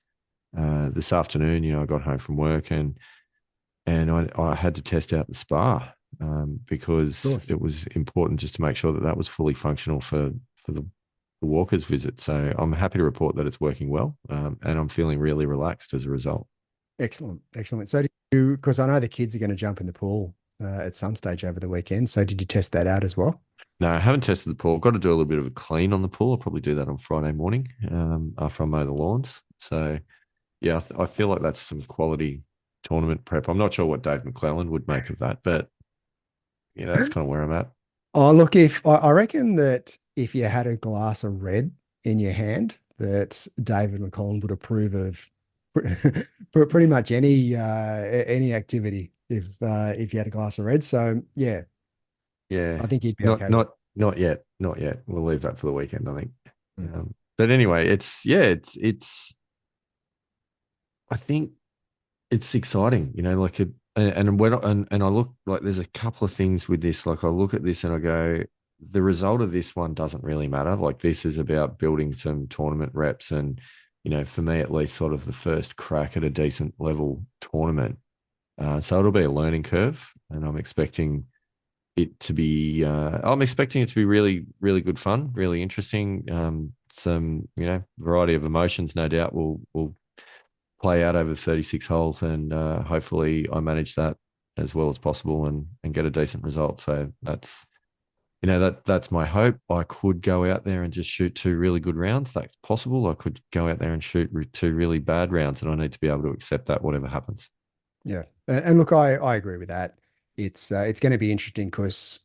This afternoon, I got home from work and I had to test out the spa Of because course. it was important just to make sure that that was fully functional for the walkers visit. So I'm happy to report that it's working well, and I'm feeling really relaxed as a result. Excellent. Excellent. So because I know the kids are going to jump in the pool at some stage over the weekend. So did you test that out as well? No, I haven't tested the pool. I've got to do a little bit of a clean on the pool. I'll probably do that on Friday morning after I mow the lawns. So yeah, I feel like that's some quality tournament prep. I'm not sure what Dave McClelland would make of that, but that's kind of where I'm at. Oh, look, if I reckon that if you had a glass of red in your hand, that David McCollum would approve of pretty much any activity if you had a glass of red. So yeah, Yeah, I think he'd be not okay with not not yet, not yet. We'll leave that for the weekend, I think. it. Mm. But anyway, it's. I think it's exciting, like it, and I look like there's a couple of things with this. Like I look at this and I go, the result of this one doesn't really matter. Like this is about building some tournament reps, and for me at least, sort of the first crack at a decent level tournament. So it'll be a learning curve, and I'm expecting it to be really, really good fun, really interesting. some, variety of emotions, no doubt, will play out over 36 holes, and hopefully I manage that as well as possible and get a decent result. So that's my hope. I could go out there and just shoot two really good rounds. That's possible. I could go out there and shoot two really bad rounds, and I need to be able to accept that whatever happens. Yeah, and look, I agree with that. It's going to be interesting because,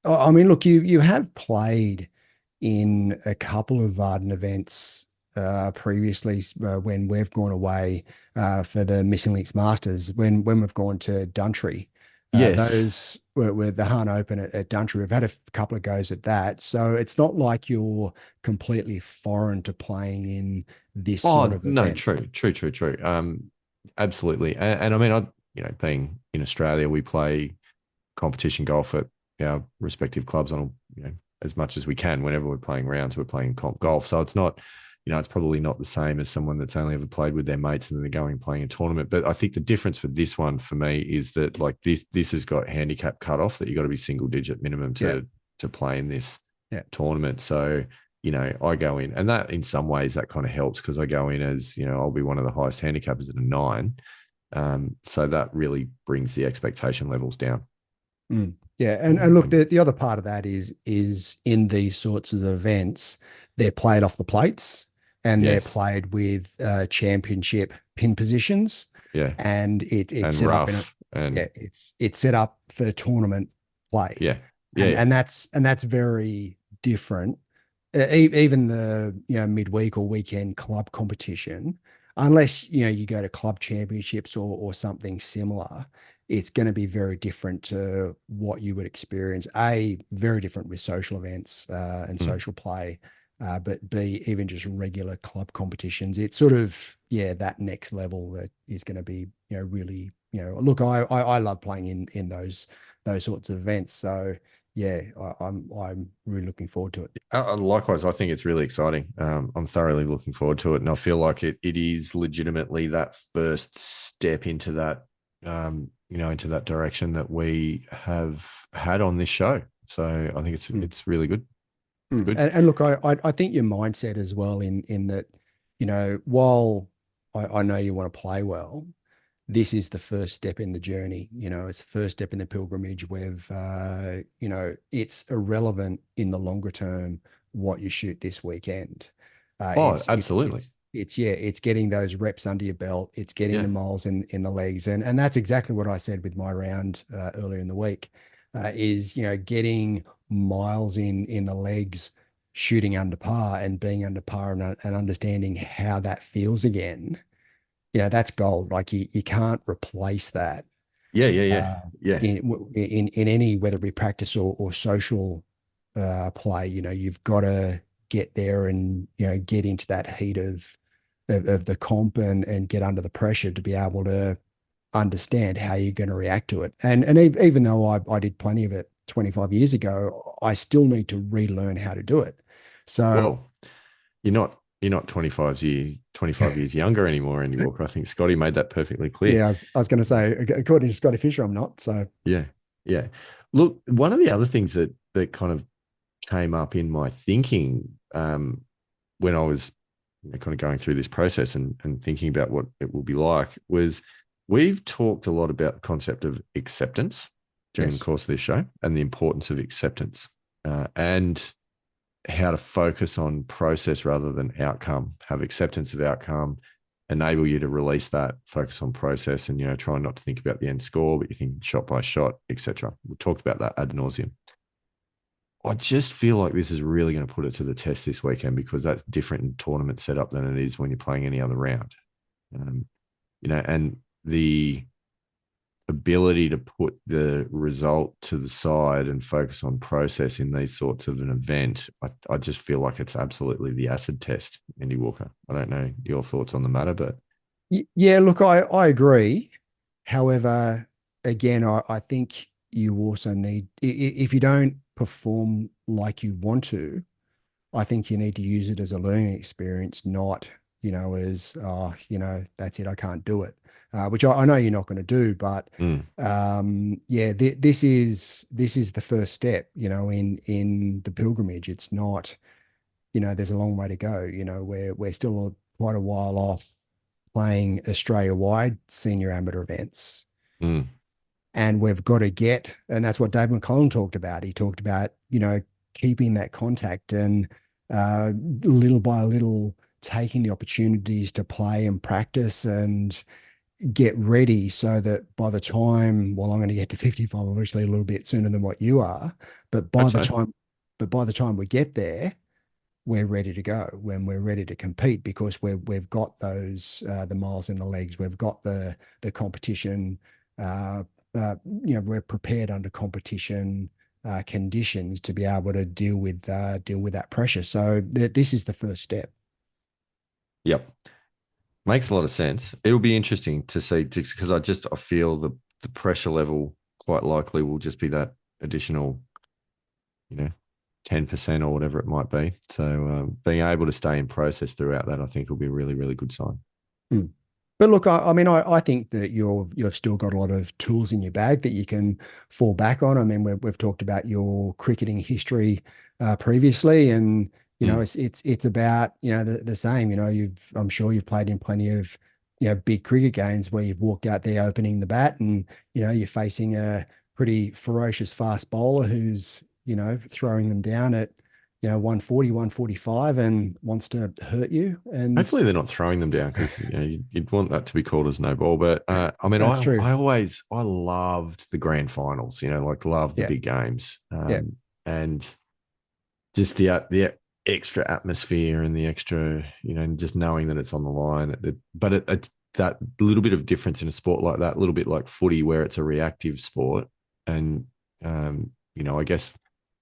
I mean, look, you have played in a couple of Varden events previously when we've gone away for the Missing Links Masters, when we've gone to Duntry. Yes. Those were the Hahn Open at Duntry. We've had a couple of goes at that, so it's not like you're completely foreign to playing in this sort Oh of no, event. true, true, true, true. Absolutely. And I mean, being in Australia, we play competition golf at our respective clubs on, as much as we can. Whenever we're playing rounds, we're playing comp golf. So it's not, it's probably not the same as someone that's only ever played with their mates and then they're going and playing a tournament. But I think the difference for this one for me is that, like, this has got handicap cut off that you got to be single digit minimum Yeah, to play in this yeah. tournament. So I go in, and that in some ways that kind of helps because I go in as, I'll be one of the highest handicappers at a 9. So that really brings the expectation levels down. Mm. Yeah, and look, Um, the other part of that is in these sorts of events, they're played off the plates and they're yes, played with championship pin positions, yeah, and it's and set up in a rough, and yeah, it's set up for tournament play, yeah, yeah, and yeah. that's very different. Even the midweek or weekend club competition, unless you go to club championships or something similar, it's going to be very different to what you would experience. A, very different with social events and Mm. social play, but B, even just regular club competitions. It's sort of, yeah, that next level that is going to be, really, look, I love playing in those sorts of events. So yeah, I'm really looking forward to it. Likewise, I think it's really exciting. I'm thoroughly looking forward to it, and I feel like it is legitimately that first step into that, into that direction that we have had on this show. So I think it's Mm. it's really good. It's Mm. good. And look, I think your mindset as well in that, while I know you want to play well, this is the first step in the journey. It's the first step in the pilgrimage. It's irrelevant in the longer term what you shoot this weekend. Oh, absolutely. Yeah, it's getting those reps under your belt. It's getting Yeah, the miles in the legs, and that's exactly what I said with my round earlier in the week. Is getting miles in the legs, shooting under par and being under par and understanding how that feels again. That's gold. Like you can't replace that yeah, yeah, yeah, uh, yeah, in any, whether it be practice or social play. You've got to get there and get into that heat of the comp and get under the pressure to be able to understand how you're going to react to it. And even though I did plenty of it 25 years ago, I still need to relearn how to do it. So Well, you're not 25 years younger anymore, Andy Walker. I think Scotty made that perfectly clear. yeah, I was going to say, according to Scotty Fisher, I'm not. So Yeah, yeah. Look, one of the other things that kind of came up in my thinking, when I was, kind of going through this process and thinking about what it will be like, was we've talked a lot about the concept of acceptance during the yes. course of this show and the importance of acceptance, and how to focus on process rather than outcome, have acceptance of outcome, enable you to release that, focus on process, and try not to think about the end score, but you think shot by shot, etc. We talked about that ad nauseum. I just feel like this is really going to put it to the test this weekend because that's different in tournament setup than it is when you're playing any other round. Um, and the ability to put the result to the side and focus on process in these sorts of an event, I just feel like it's absolutely the acid test, Andy Walker. I don't know your thoughts on the matter, but Yeah, look, I agree. However, again, I think you also need, if you don't perform like you want to, I think you need to use it as a learning experience, not, as, that's it, I can't do it, which I know you're not going to do, but mm, yeah, this is the first step, in the pilgrimage. It's not, there's a long way to go. We're still quite a while off playing Australia-wide senior amateur events. Mm, And we've got to and that's what Dave McCollum talked about. He talked about, keeping that contact and little by little taking the opportunities to play and practice and get ready so that by the time, well, I'm going to get to 55, obviously a little bit sooner than what you are, but by hope the so. time, we get there, we're ready to go when we're ready to compete because we've got those the miles in the legs, we've got the competition, uh, we're prepared under competition conditions to be able to deal with that pressure. So this is the first step. Yep. Makes a lot of sense. It'll be interesting to see because I feel the pressure level quite likely will just be that additional, 10% or whatever it might be. So being able to stay in process throughout that, I think will be a really, really good sign. Mm. But look, I mean, I think that you've still got a lot of tools in your bag that you can fall back on. I mean, we've talked about your cricketing history previously, and Mm. it's about the same. I'm sure you've played in plenty of big cricket games where you've walked out there opening the bat, and you're facing a pretty ferocious fast bowler who's throwing them down at 140, 145 and wants to hurt you. And Hopefully they're not throwing them down because you'd want that to be called as no ball. But I mean, that's true. I loved the grand finals. Like loved the Yeah. big games, Yeah. and just the extra atmosphere and the extra, just knowing that it's on the line. But it's that little bit of difference in a sport like that, a little bit like footy, where it's a reactive sport, and I guess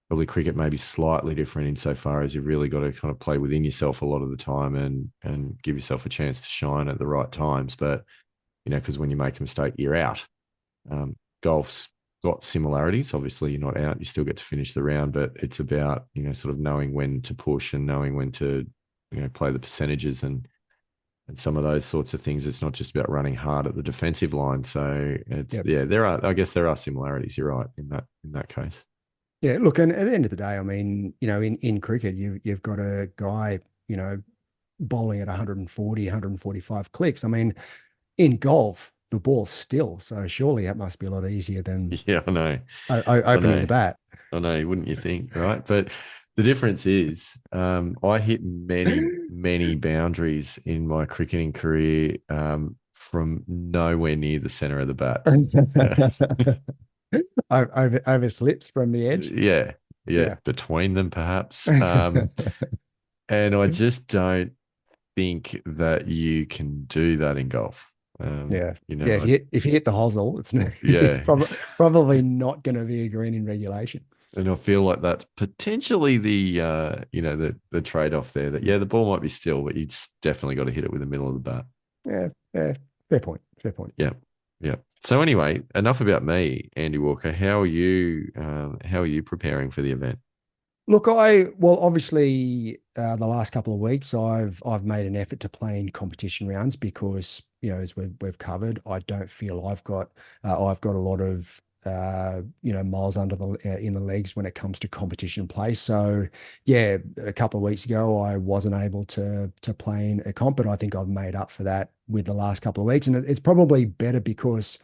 probably cricket may be slightly different insofar as you've really got to kind of play within yourself a lot of the time and give yourself a chance to shine at the right times. But because when you make a mistake, you're out. Golf's got similarities. Obviously, you're not out. You still get to finish the round, but it's about sort of knowing when to push and knowing when to play the percentages and some of those sorts of things. It's not just about running hard at the defensive line. So it's Yeah. I guess there are similarities. You're right in that case. Yeah, look, and at the end of the day, I mean, in cricket, you've got a guy, bowling at 140, 145 clicks. I mean, in golf, the ball's still, so surely that must be a lot easier than Yeah, I know. I opening the know. bat. I know, wouldn't you think, right? But the difference is, I hit many, many boundaries in my cricketing career from nowhere near the center of the bat. Over slips from the edge. Yeah, yeah, Yeah. between them perhaps. And I just don't think that you can do that in golf. Yeah. Yeah, if you hit the hosel, it's Yeah, probably not going to be a green in regulation. and I feel like that's potentially the the trade off there. That the ball might be still, but you just definitely got to hit it with the middle of the bat. Yeah, yeah, fair point. Fair point. Yeah, yeah. So anyway, enough about me, Andy Walker. How are you preparing for the event? Look, well, obviously, the last couple of weeks, I've made an effort to play in competition rounds because as we've covered, I don't feel I've got a lot of miles under the in the legs when it comes to competition play. So yeah, a couple of weeks ago, I wasn't able to play in a comp, but I think I've made up for that with the last couple of weeks, and it's probably better because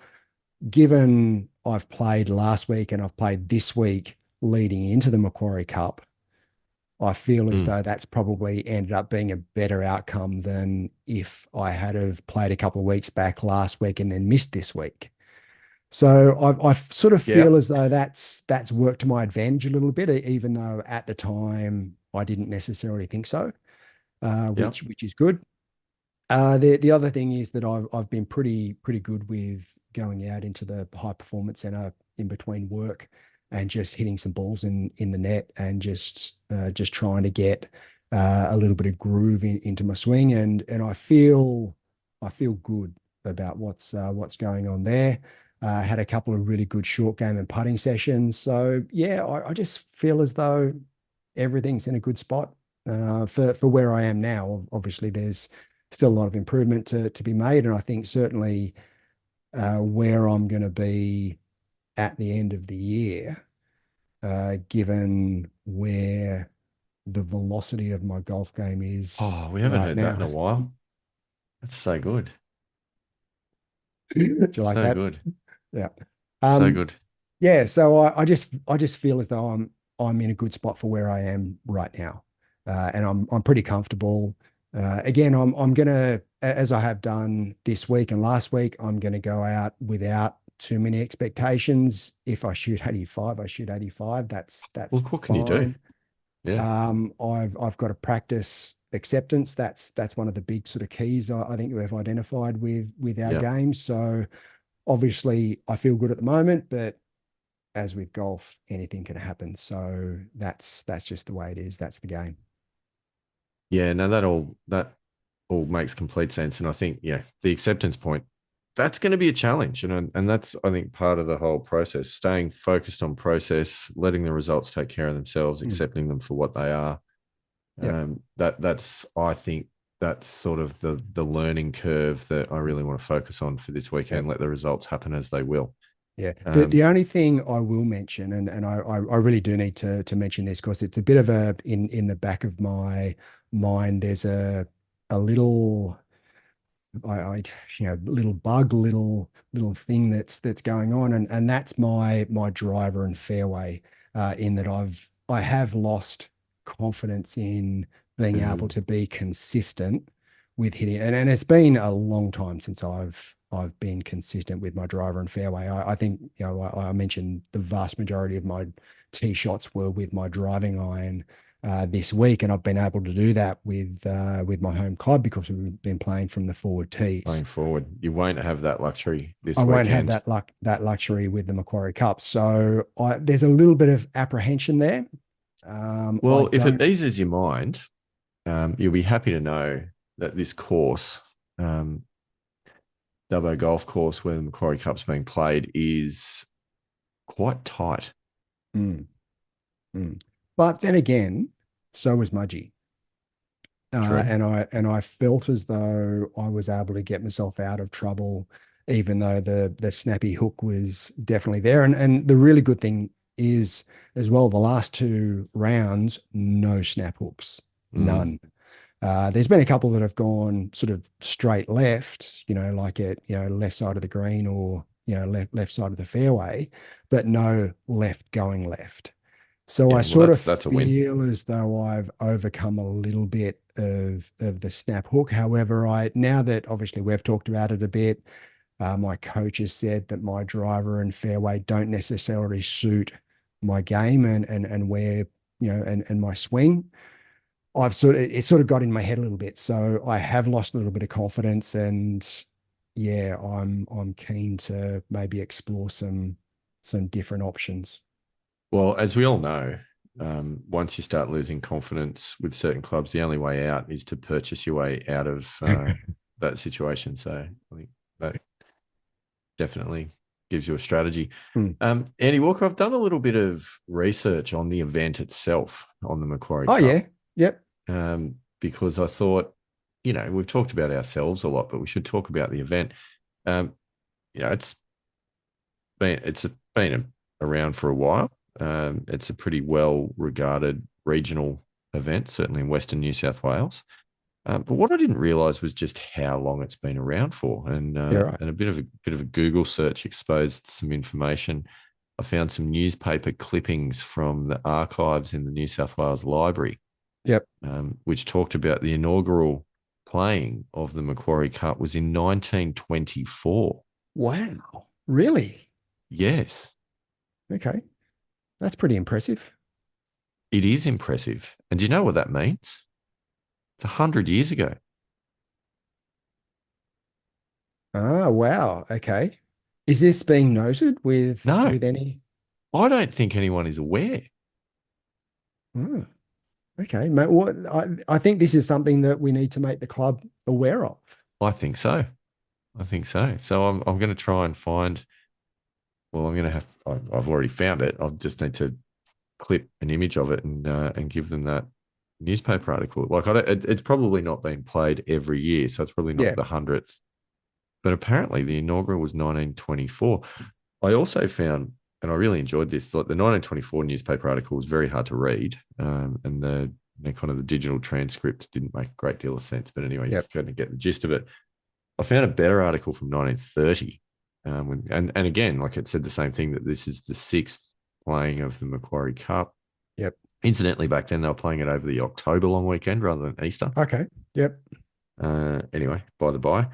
given I've played last week and I've played this week leading into the Macquarie Cup, I feel as Mm, though that's probably ended up being a better outcome than if I had have played a couple of weeks back last week and then missed this week. So I sort of yeah, feel as though that's worked to my advantage a little bit, even though at the time I didn't necessarily think so, yeah. which is good. The other thing is that I've been pretty good with going out into the high performance center in between work and just hitting some balls in the net and just trying to get a little bit of groove into my swing and I feel good about what's going on there. Had a couple of really good short game and putting sessions. So yeah, I just feel as though everything's in a good spot for where I am now. Obviously, there's still a lot of improvement to be made. And I think certainly where I'm going to be at the end of the year, given where the velocity of my golf game is Oh, we haven't right heard that in now. a while. That's so good. Do you like So that? good. Yeah. So Um, good. yeah, so I just feel as though I'm in a good spot for where I am right now. And I'm pretty comfortable. Again, I'm gonna, as I have done this week and last week, I'm gonna go out without too many expectations. If I shoot 85, I shoot 85. That's Look, what can you do? fine. Yeah. I've got to practice acceptance. That's one of the big sort of keys I think we've identified with our Yeah. game. So obviously I feel good at the moment, but as with golf, anything can happen. So that's just the way it is. That's the game. Yeah. No, that all makes complete sense. And I think, yeah, the acceptance point, that's going to be a challenge. And that's, I think, part of the whole process, staying focused on process, letting the results take care of themselves, Mm. accepting them for what they are. Yep. That's I think that's sort of the learning curve that I really want to focus on for this Yep. weekend. Let the results happen as they will. Yeah. The Um, only thing I will mention, and I really do need to mention this because it's a bit of a in the back of my mind, there's a little I little bug, little thing that's going on, and that's my driver and fairway, in that I have lost confidence in being able mm, to be consistent with hitting, and it's been a long time since I've been consistent with my driver and fairway. I think I mentioned the vast majority of my tee shots were with my driving iron this week, and I've been able to do that with my home club because we've been playing from the forward tees. going forward, you won't have that luxury I this won't have weekend. that luxury with the Macquarie Cup, so there's a little bit of apprehension there. I Well, if it don't. eases your mind, you'll be happy to know that this course, um, Dubbo Golf Course, where the Macquarie Cup's being played, is quite tight. Mm, mm. But then again, so was Mudgee. True. And I felt as though I was able to get myself out of trouble, even though the snappy hook was definitely there. And the really good thing is as well, the last two rounds, no snap hooks, Mm, none. There's been a couple that have gone sort of straight left, like at left side of the green or left side of the fairway, but no left going left. So I yeah, well, sort of that's a win. feel as though I've overcome a little bit of the snap hook. However, now that obviously we've talked about it a bit, my coach has said that my driver and fairway don't necessarily suit my game and where and my swing. It sort of got in my head a little bit. So I have lost a little bit of confidence, and yeah, I'm keen to maybe explore some different options. Well, as we all know, once you start losing confidence with certain clubs, the only way out is to purchase your way out of that situation. So I think that definitely gives you a strategy. Hmm. Andy Walker, I've done a little bit of research on the event itself on the Macquarie Oh Cup yeah. Yep. because I thought, we've talked about ourselves a lot, but we should talk about the event. Um, it's been around for a while. It's a pretty well regarded regional event, certainly in Western New South Wales. But what I didn't realise was just how long it's been around for, and Yeah, uh, right. and a bit of a Google search exposed some information. I found some newspaper clippings from the archives in the New South Wales Library, Yep. which talked about the inaugural playing of the Macquarie Cup was in 1924. Wow. Really? Yes, Okay. That's pretty impressive. it is impressive. And do you know what that means? It's 100 years ago. Ah, wow. Okay. Is this being noted No, with any? I don't think anyone is aware. Oh, okay, mate. I think this is something that we need to make the club aware of. I think so. I think so. So I'm going to try and find. Well, I'm going to have. I've already found it. I just need to clip an image of it and give them that newspaper article. Like it's probably not been played every year, so it's probably not Yeah. the 100th. But apparently, the inaugural was 1924. I also found, and I really enjoyed this. Like the 1924 newspaper article was very hard to read, and kind of the digital transcript didn't make a great deal of sense. But anyway, you Yep. kind of get the gist of it. I found a better article from 1930. And again, like it said the same thing, that this is the sixth playing of the Macquarie Cup. Yep. Incidentally, back then they were playing it over the October long weekend rather than Easter. Okay. Yep. Anyway, by the by.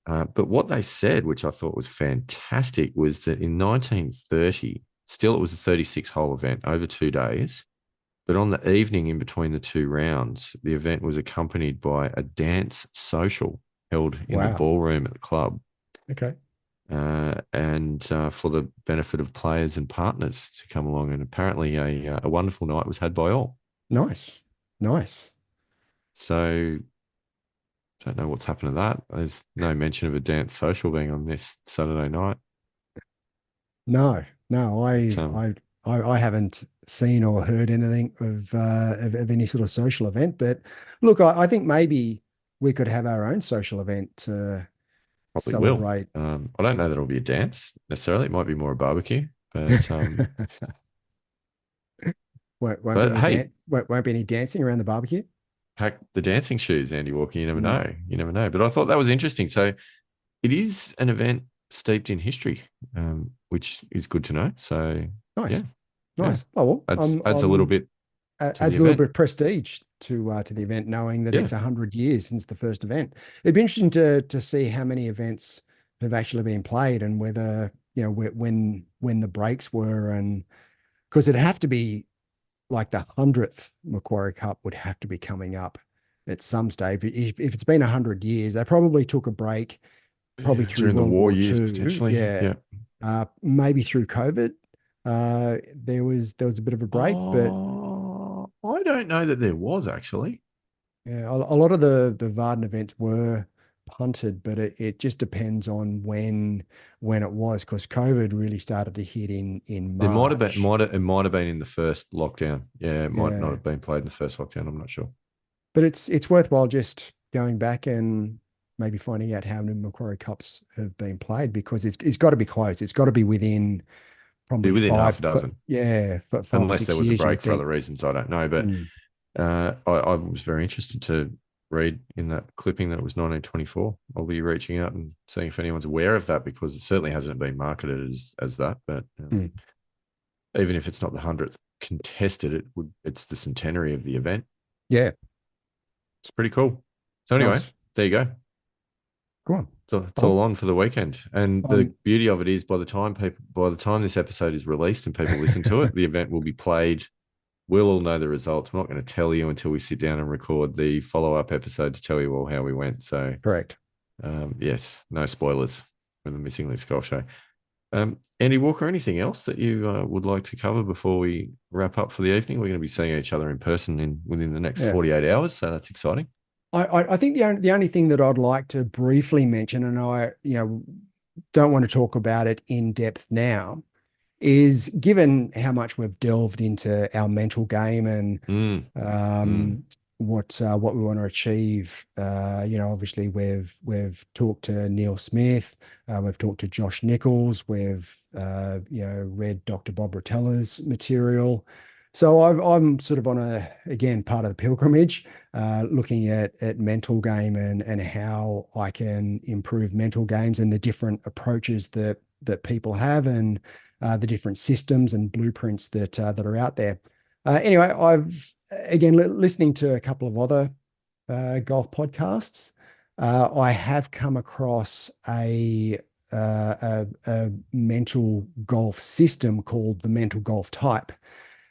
But what they said, which I thought was fantastic, was that in 1930, still it was a 36 hole event over 2 days. But on the evening in between the two rounds, the event was accompanied by a dance social held in the Wow. ballroom at the club. Okay. And for the benefit of players and partners to come along. And apparently a wonderful night was had by all. Nice. Nice. So don't know what's happened to that. There's no mention of a dance social being on this Saturday night. No, no, But, I haven't seen or heard anything of any sort of social event. But look, I think maybe we could have our own social event to probably will. celebrate. I don't know that it'll be a dance necessarily. It might be more a barbecue. But Won't be but any hey, won't be any dancing around the barbecue. pack the dancing shoes, Andy Walker. You never Mm, know. You never know. But I thought that was interesting. So it is an event steeped in history, which is good to know. So yeah, nice, yeah, nice. Oh well, adds a little bit to the adds a little event. bit of prestige to the event, knowing that Yeah, it's 100 years since the first event. It'd be interesting to see how many events have actually been played and whether when the breaks were, and because it'd have to be like the 100th Macquarie Cup would have to be coming up at some stage. If it's been 100 years, they probably took a break, probably yeah, through during the World war War years Two. potentially. Yeah, Yeah. maybe through COVID. There was a bit of a break, but Oh, I don't know that there was actually. yeah, a lot of the Varden events were punted, but it just depends on when it was, because COVID really started to hit in There might have been, March. it might have been in the first lockdown. Yeah, it might not Yeah, have been played in the first lockdown. I'm not sure. but it's worthwhile just going back and maybe finding out how many Macquarie Cups have been played, because it's got to be close. It's got to be within Be probably within half a dozen, yeah, for 5 or unless there 6 was a years, you break would for think. other reasons. I don't know, but Mm, I was very interested to read in that clipping that it was 1924. I'll be reaching out and seeing if anyone's aware of that, because it certainly hasn't been marketed as that. But mm. even if it's not the 100th contested, it's the centenary of the event. Yeah, It's pretty cool. So anyway, nice. there you go. Go on. So it's all Oh, on for the weekend. And the um, beauty of it is, by the time this episode is released and people listen to it, the event will be played. We'll all know the results. I'm not going to tell you until we sit down and record the follow-up episode to tell you all how we went. So correct. yes, no spoilers for the Missing List Golf Show. Andy Walker, anything else that you would like to cover before we wrap up for the evening? We're going to be seeing each other in person within the next Yeah. 48 hours, so that's exciting. I think the only thing that I'd like to briefly mention, and I don't want to talk about it in depth now, is given how much we've delved into our mental game and Mm, mm, um, what we want to achieve. Obviously we've talked to Neil Smith, we've talked to Josh Nichols, we've read Dr. Bob Rotella's material. So I'm sort of on again part of the pilgrimage, looking at mental game and how I can improve mental games and the different approaches that people have, and the different systems and blueprints that are out there. Anyway, I've again listening to a couple of other golf podcasts. I have come across a mental golf system called the mental golf type,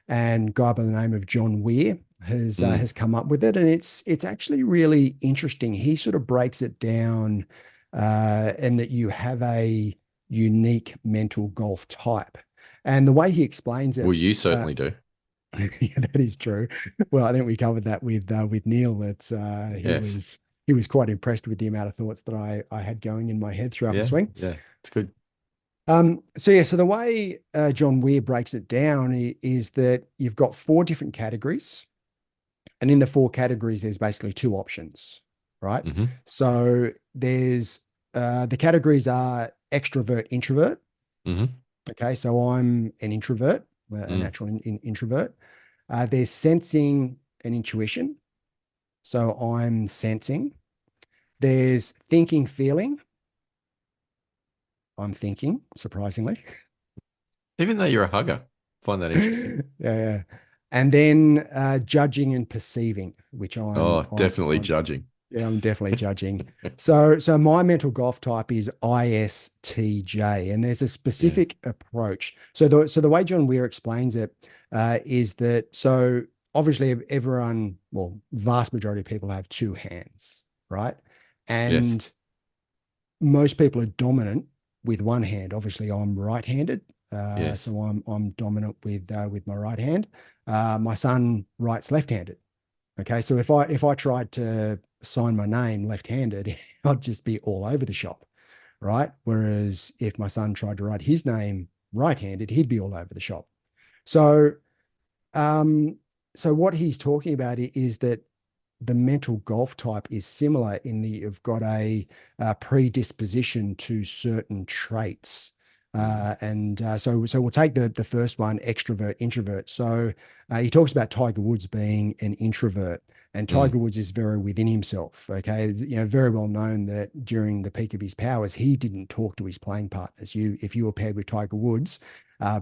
and a guy by the name of John Weir mm. has come up with it, and it's actually really interesting. He sort of breaks it down, and that you have a unique mental golf type, and the way he explains it. Well, you certainly do. Yeah, that is true. Well, I think we covered that with Neil. That he Yes. was quite impressed with the amount of thoughts that I had going in my head throughout the Yeah. swing. Yeah. It's good. So the way John Weir breaks it down is that you've got four different categories, and in the four categories, there's basically two options, right? Mm-hmm. So there's the categories are extrovert, introvert. Mm-hmm. Okay, so I'm an introvert, a Mm. natural introvert. There's sensing, and intuition. So I'm sensing. There's thinking, feeling. I'm thinking, surprisingly. Even though you're a hugger, find that interesting. Yeah. And then judging and perceiving, which Oh, definitely judging. yeah, I'm definitely judging. So my mental golf type is ISTJ, and there's a Yeah. specific approach. So the way John Weir explains it is that so obviously everyone, well, vast majority of people have two hands, right? Yes. And most people are dominant with one hand. Obviously, I'm right-handed, Yes. so I'm dominant with my right hand. My son writes left-handed. Okay, so if I tried to sign my name left-handed, I'd just be all over the shop, right? Whereas if my son tried to write his name right-handed, he'd be all over the shop. So um, so what he's talking about is that the mental golf type is similar in that you've got a predisposition to certain traits. Mm. So we'll take the first one, extrovert, introvert. So he talks about Tiger Woods being an introvert, and Mm. Tiger Woods is very within himself. Okay, very well known that during the peak of his powers, he didn't talk to his playing partners. If you were paired with Tiger Woods,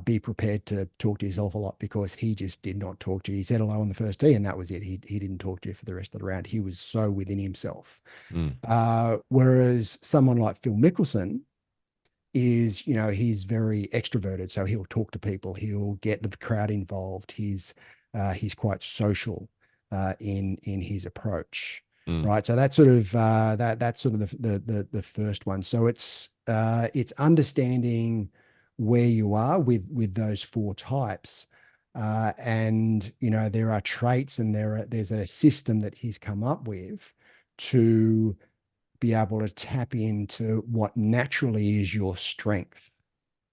be prepared to talk to yourself a lot because he just did not talk to you. He said hello on the first tee, and that was it. He didn't talk to you for the rest of the round. He was so within himself. Mm. Whereas someone like Phil Mickelson is, he's very extroverted, so he'll talk to people. He'll get the crowd involved. He's quite social in his approach. Mm. Right, so that's sort of that's sort of the first one. So it's understanding where you are with those four types, and there are traits, and there's a system that he's come up with to be able to tap into what naturally is your strength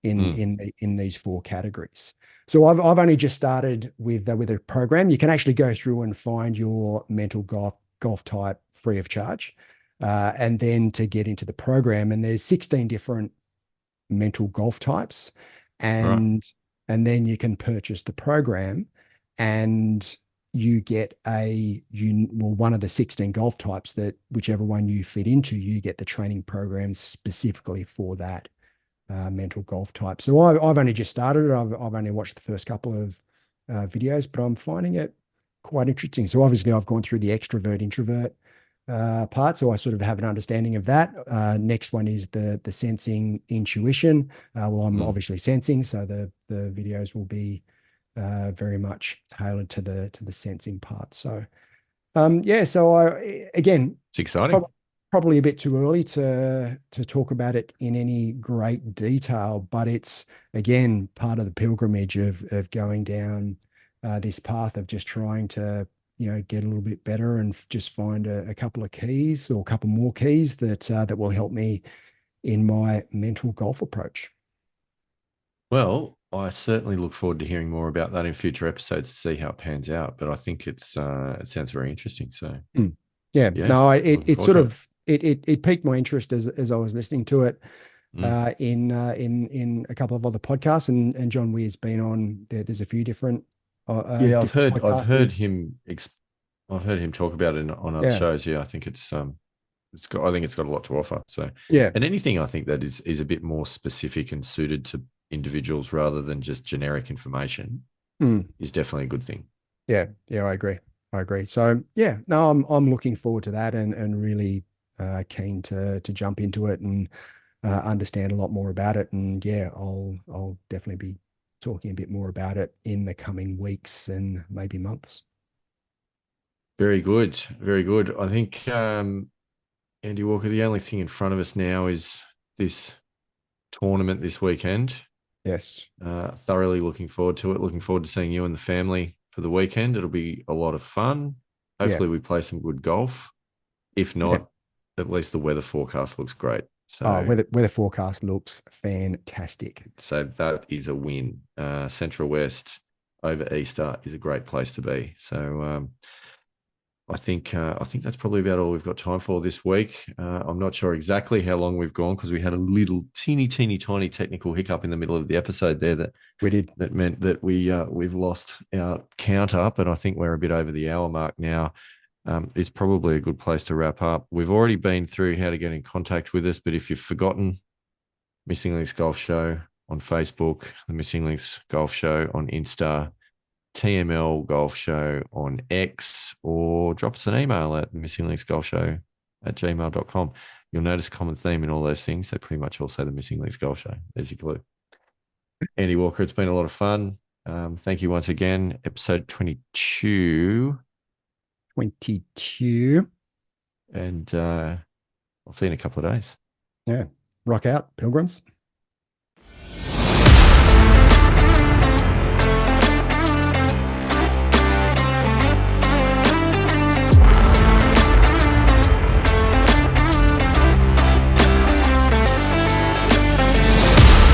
Mm. in these four categories. So I've only just started with a program. You can actually go through and find your mental golf type free of charge, and then to get into the program. And there's 16 different mental golf types, Right. and then you can purchase the program, and you get one of the 16 golf types, that whichever one you fit into, you get the training program specifically for that mental golf type. So I've only just started it. I've only watched the first couple of videos, but I'm finding it quite interesting. So obviously I've gone through the extrovert introvert part, so I sort of have an understanding of that. Next one is the sensing intuition. Well, I'm Mm. obviously sensing, so the videos will be very much tailored to the sensing part. So yeah, so again, It's exciting. prob- probably a bit too early to talk about it in any great detail, but it's again part of the pilgrimage of going down this path of just trying to get a little bit better and just find a couple of keys, or a couple more keys that will help me in my mental golf approach. Well, I certainly look forward to hearing more about that in future episodes to see how it pans out. But I think it sounds very interesting. So Mm. Yeah, yeah, no, looking it forward sort to it. of it piqued my interest as I was listening to it Mm. in a couple of other podcasts, and John Weir's been on there. There's a few Yeah, I've different heard I've podcasts. heard He's him I've heard him talk about it on other yeah, shows. Yeah, I think it's got I think it's got a lot to offer. So yeah, and anything I think that is a bit more specific and suited to individuals rather than just generic information mm, is definitely a good thing. yeah. I agree. I agree. So yeah, no, I'm looking forward to that, and really keen to jump into it and understand a lot more about it. And yeah, I'll definitely be talking a bit more about it in the coming weeks and maybe months. Very good. Very good. I think Andy Walker, the only thing in front of us now is this tournament this weekend. Yes. Thoroughly looking forward to it. Looking forward to seeing you and the family for the weekend. It'll be a lot of fun. Yeah. Hopefully, we play some good golf. If Yeah. not, at least the weather forecast looks great. Oh, So, weather forecast looks fantastic. that is a win. Central West over Easter is a great place to be. So, I think that's probably about all we've got time for this week. I'm not sure exactly how long we've gone because we had a little teeny tiny technical hiccup in the middle of the episode there We did. that meant that we've lost our count up, and I think we're a bit over the hour mark now. It's probably a good place to wrap up. We've already been through how to get in contact with us, but if you've forgotten, Missing Links Golf Show on Facebook, the Missing Links Golf Show on Insta, TML Golf Show on X, or drop us an email at missinglinksgolfshow@gmail.com. You'll notice a common theme in all those things. They pretty much all say the Missing Links Golf Show. There's your clue. Andy Walker, it's been a lot of fun. Thank you once again. Episode 22. 22. And I'll see you in a couple of days. Yeah. Rock out, pilgrims.